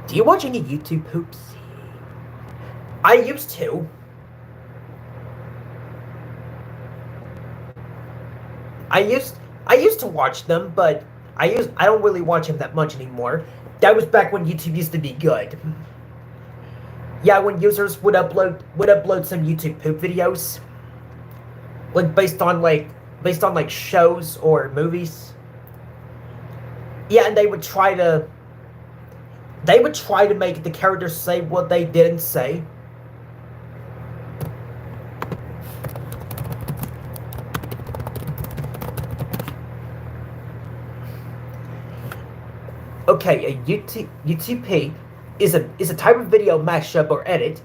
Do you watch any YouTube poops? I used to. I used to watch them, but I don't really watch them that much anymore. That was back when YouTube used to be good. Yeah, when users would upload some YouTube poop videos, like based on shows or movies. Yeah, and they would try to make the characters say what they didn't say. Okay, a UTP is a type of video mashup or edit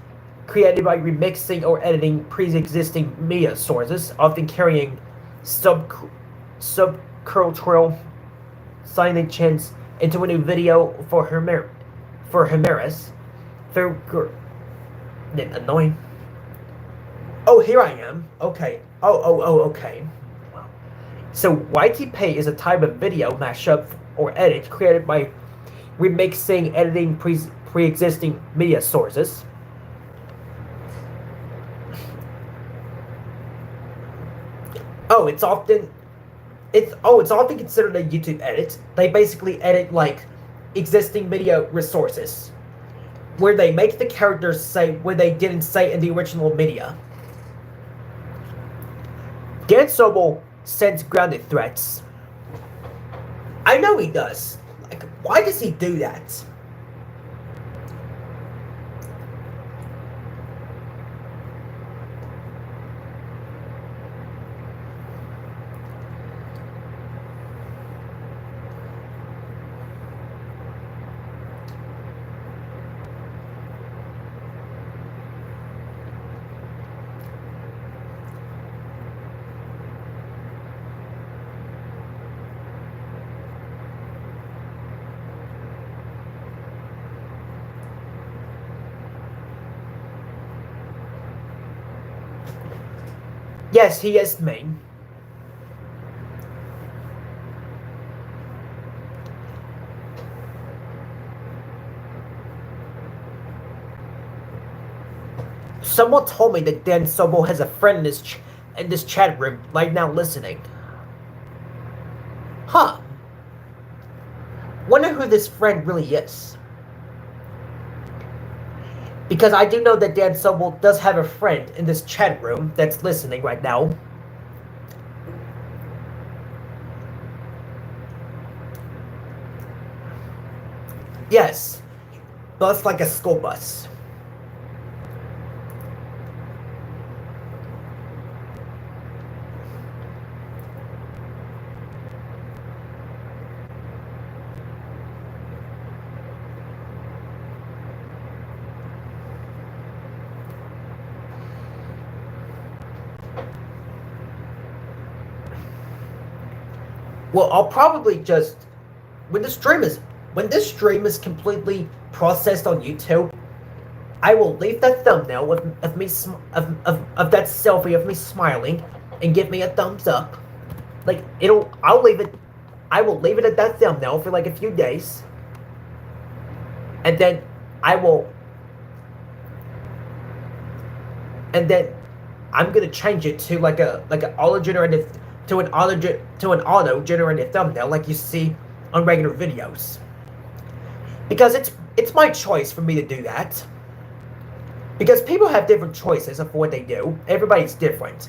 created by remixing or editing pre-existing media sources, often carrying subcultural signage into a new video for Himeris. Very annoying. Oh, here I am. Okay. Okay. So YTP is a type of video mashup or edit created by remixing, editing pre-existing media sources. It's often considered a YouTube edit. They basically edit like existing video resources, where they make the characters say what they didn't say in the original media. Dan Sobel sends grounded threats. I know he does. Like, why does he do that? Yes, he is mean. Someone told me that Dan Sobel has a friend in this chat room right now listening. Huh. Wonder who this friend really is. Because I do know that Dan Sobel does have a friend in this chat room that's listening right now. Yes. Bus like a school bus. Well, I'll probably just when this stream is completely processed on YouTube, I will leave that thumbnail of me of that selfie of me smiling and give me a thumbs up. Like I will leave it at that thumbnail for like a few days. And then I will and then I'm gonna change it to like an auto generated to an auto generated thumbnail like you see on regular videos. Because it's my choice for me to do that. Because people have different choices of what they do. Everybody's different.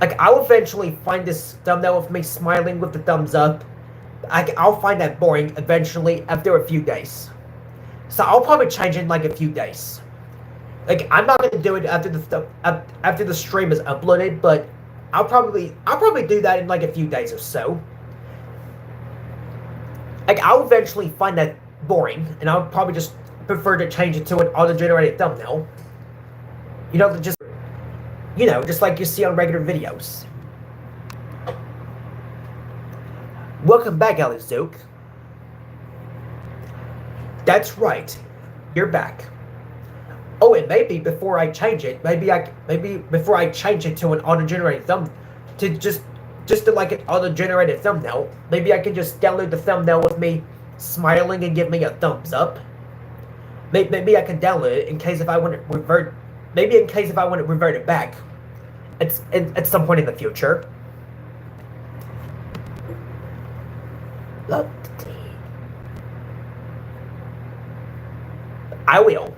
Like, I'll eventually find this thumbnail of me smiling with the thumbs up. I'll find that boring eventually after a few days. So I'll probably change it in like a few days. Like, I'm not gonna do it after the stream is uploaded, but I'll probably do that in like a few days or so. Like, I'll eventually find that boring, and I'll probably just prefer to change it to an auto-generated thumbnail. Just like you see on regular videos. Welcome back, Alizook. That's right. You're back. Oh, and maybe before I change it, maybe before I change it to an auto-generated to like an auto-generated thumbnail, maybe I can just download the thumbnail with me smiling and give me a thumbs up. Maybe I can download it in case if I want to revert. Maybe in case if I want to revert it back, at some point in the future. I will.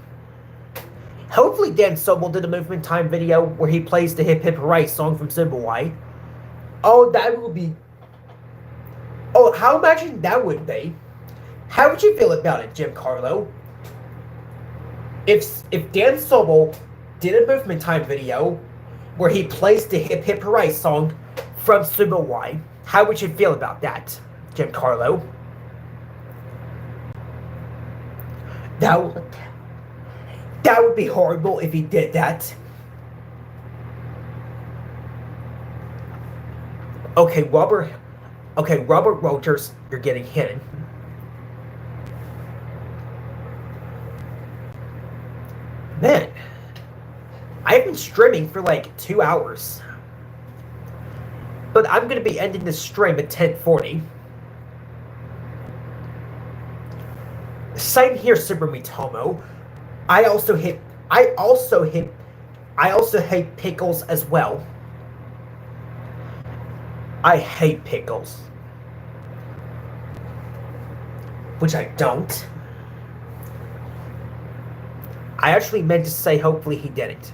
Hopefully Dan Sobel did a Movement Time video where he plays the Hip Hip Hooray song from Superwhy. Oh, that would be... Oh, how imagine that would be. How would you feel about it, Jim Carlo? If Dan Sobel did a Movement Time video where he plays the Hip Hip Hooray song from Superwhy, how would you feel about that, Jim Carlo? That would be horrible if he did that. Okay, Robert Rogers, you're getting hidden. Man, I've been streaming for like 2 hours. But I'm gonna be ending this stream at 10:40. Same here, Super Mitomo. I also hate pickles as well. I hate pickles. Which I don't. I actually meant to say hopefully he didn't.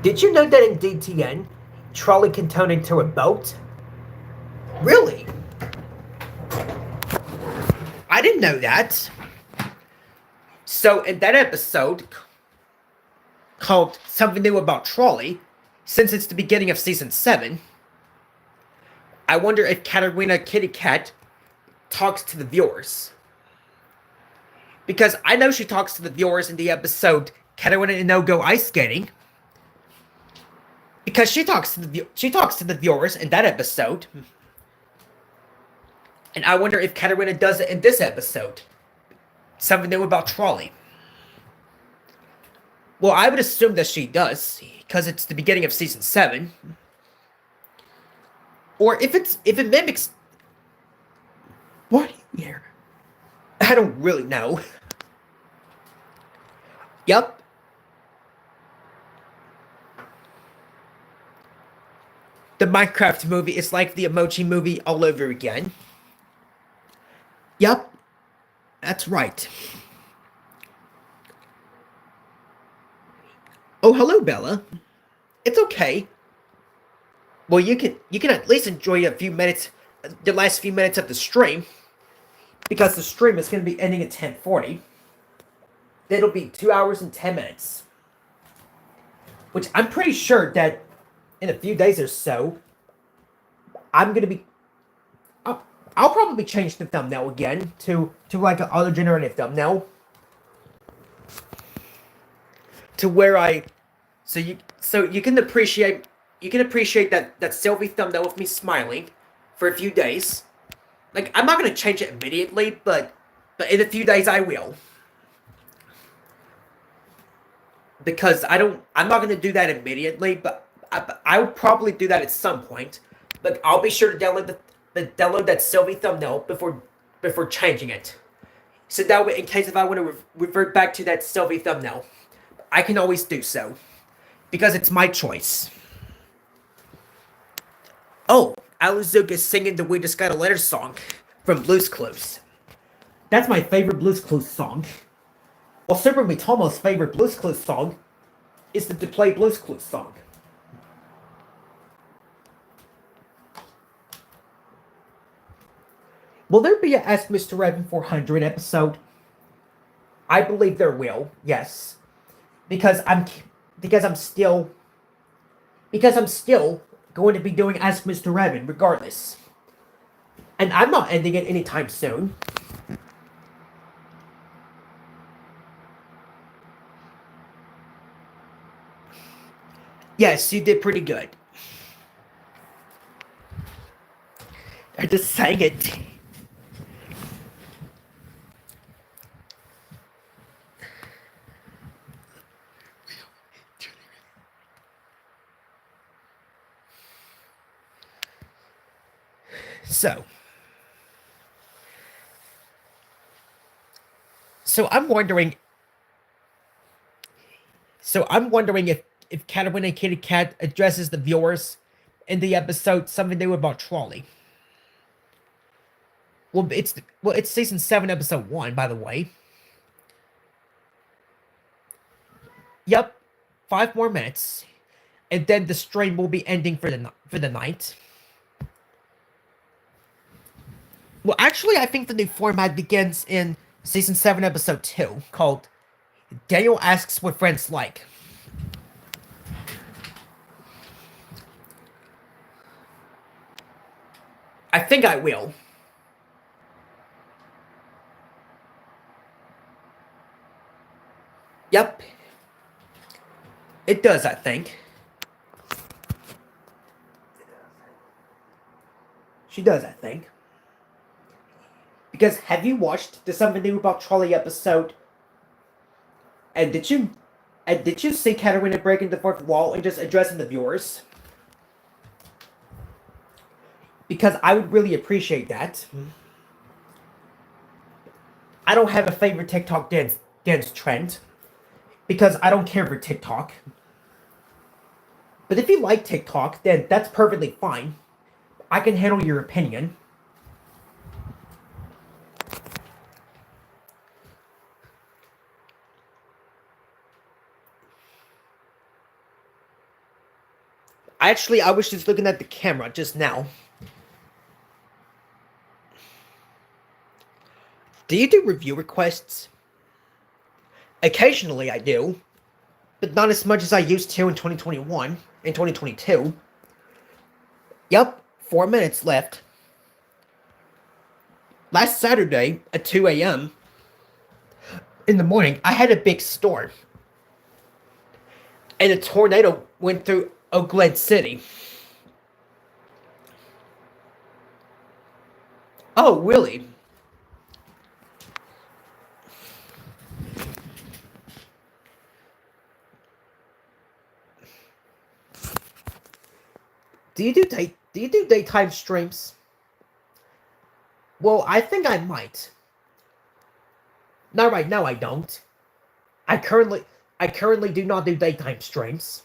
Did you know that in DTN, trolley can turn into a boat? Really? I didn't know that. So in that episode called Something New About Trolley, since it's the beginning of Season 7, I wonder if Katarina Kitty Cat talks to the viewers. Because I know she talks to the viewers in the episode Katarina No Go Ice Skating. Because she talks to the viewers in that episode. And I wonder if Katarina does it in this episode. Something New About Trolley. Well, I would assume that she does, because it's the beginning of season 7. Or if it mimics what year? I don't really know. Yep. The Minecraft movie is like the Emoji movie all over again. Yep, that's right. Oh, hello, Bella. It's okay. Well, you can at least enjoy a few minutes, the last few minutes of the stream, because the stream is going to be ending at 10:40. It'll be 2 hours and 10 minutes, which I'm pretty sure that in a few days or so, I'm gonna be. I'll probably change the thumbnail again to like an auto generated thumbnail, to where I so you can appreciate that selfie thumbnail with me smiling for a few days. Like, I'm not gonna change it immediately, but in a few days I will, because I'm not gonna do that immediately, but I will probably do that at some point. But I'll be sure to download that selfie thumbnail before changing it. So that way, in case if I want to revert back to that selfie thumbnail, I can always do so, because it's my choice. Oh, Alizook is singing the "We Just Got a Letter" song from Blue's Clues. That's my favorite Blue's Clues song. Well, Super Mitomo's favorite Blue's Clues song is the To Play Blue's Clues song. Will there be a Ask MrEvan 400 episode? I believe there will. Yes, because I'm still going to be doing Ask MrEvan regardless, and I'm not ending it anytime soon. Yes, you did pretty good. I just sang it. So, so I'm wondering. So I'm wondering if Catawin Kitty Cat addresses the viewers in the episode "Something New About Trolley." It's season 7, episode 1, by the way. Yep, 5 more minutes, and then the stream will be ending for the night. Well, actually, I think the new format begins in season 7, episode 2, called "Daniel Asks What Friends Like." I think I will. Yep. It does, I think. She does, I think. Because have you watched the Something New About Trolley episode? And did you see Katarina breaking the fourth wall and just addressing the viewers? Because I would really appreciate that. I don't have a favorite TikTok dance trend, because I don't care for TikTok. But if you like TikTok, then that's perfectly fine. I can handle your opinion. I was just looking at the camera just now. Do you do review requests? Occasionally I do, but not as much as I used to in 2021 and 2022. Yep, 4 minutes left. Last Saturday at 2 a.m. in the morning, I had a big storm, and a tornado went through Oakland City. Oh, really? Do you do daytime streams? Well, I think I might. Not right now. I don't. I currently do not do daytime streams.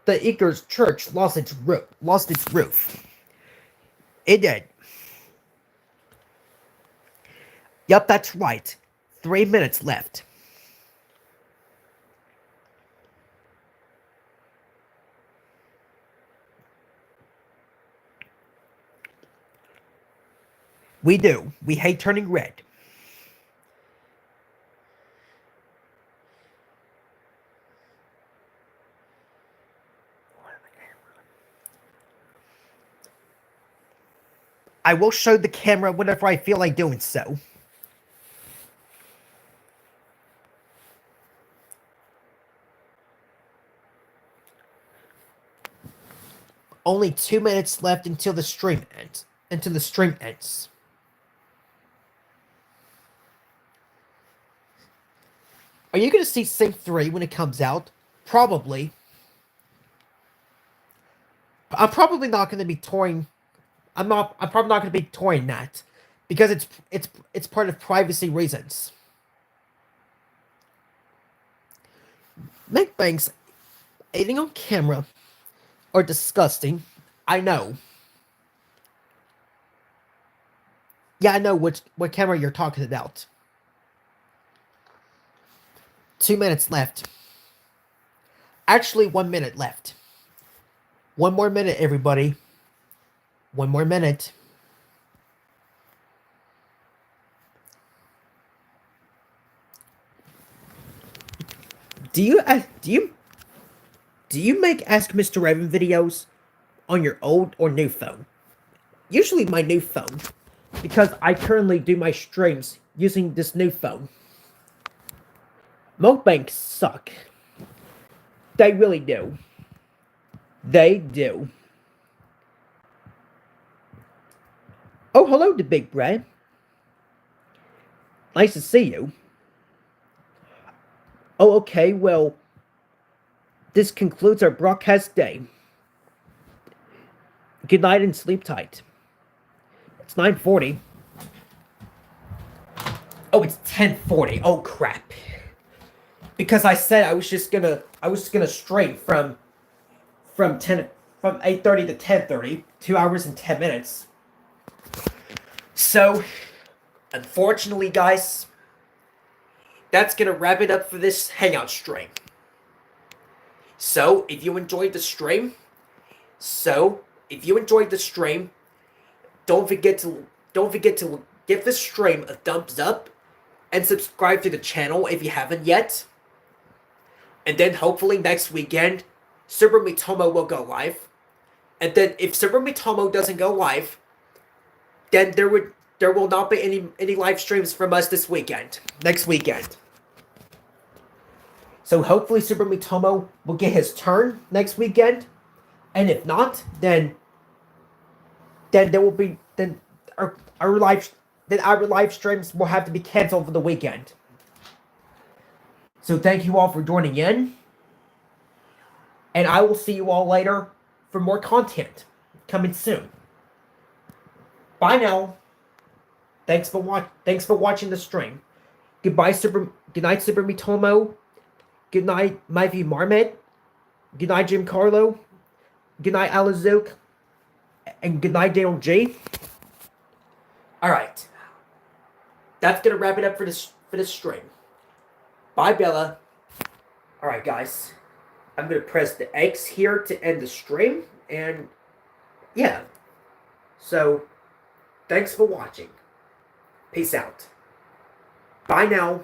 The Eagers Church lost its roof. It did. Yup, that's right. 3 minutes left. We do. We hate turning red. I will show the camera whenever I feel like doing so. Only 2 minutes left until the stream ends. Are you going to see Sync 3 when it comes out? Probably. I'm probably not going to be touring. I'm probably not going to be touring that because it's part of privacy reasons. Mukbangs eating on camera are disgusting. I know. Yeah, I know what camera you're talking about. 2 minutes left. Actually, 1 minute left. 1 more minute, everybody. 1 more minute. Do you make Ask MrEvan videos on your old or new phone? Usually my new phone, because I currently do my streams using this new phone. Mukbangs suck. They really do. They do. Oh, hello to Big Brad. Nice to see you. Oh, okay, well, this concludes our broadcast day. Good night and sleep tight. It's 9:40. Oh, it's 10:40. Oh, crap. Because I said I was gonna stream from 8:30 to 10:30, 2 hours and 10 minutes. So, unfortunately, guys, that's gonna wrap it up for this Hangout stream. So, if you enjoyed the stream, don't forget to give this stream a thumbs up and subscribe to the channel if you haven't yet. And then hopefully next weekend, Super Mitomo will go live. And then if Super Mitomo doesn't go live, then there will not be any live streams from us next weekend. So hopefully Super Mitomo will get his turn next weekend, and if not, then there will be our live streams will have to be canceled for the weekend. So thank you all for joining in, and I will see you all later for more content coming soon. Bye now. Thanks for watching the stream. Good night, Super Mitomo. Good night, Myvi Marmet. Good night, Jim Carlo. Good night, Alazook. And good night, Daniel G. Alright. That's gonna wrap it up for this stream. Bye, Bella. Alright, guys. I'm gonna press the X here to end the stream. And yeah. So, thanks for watching. Peace out. Bye now.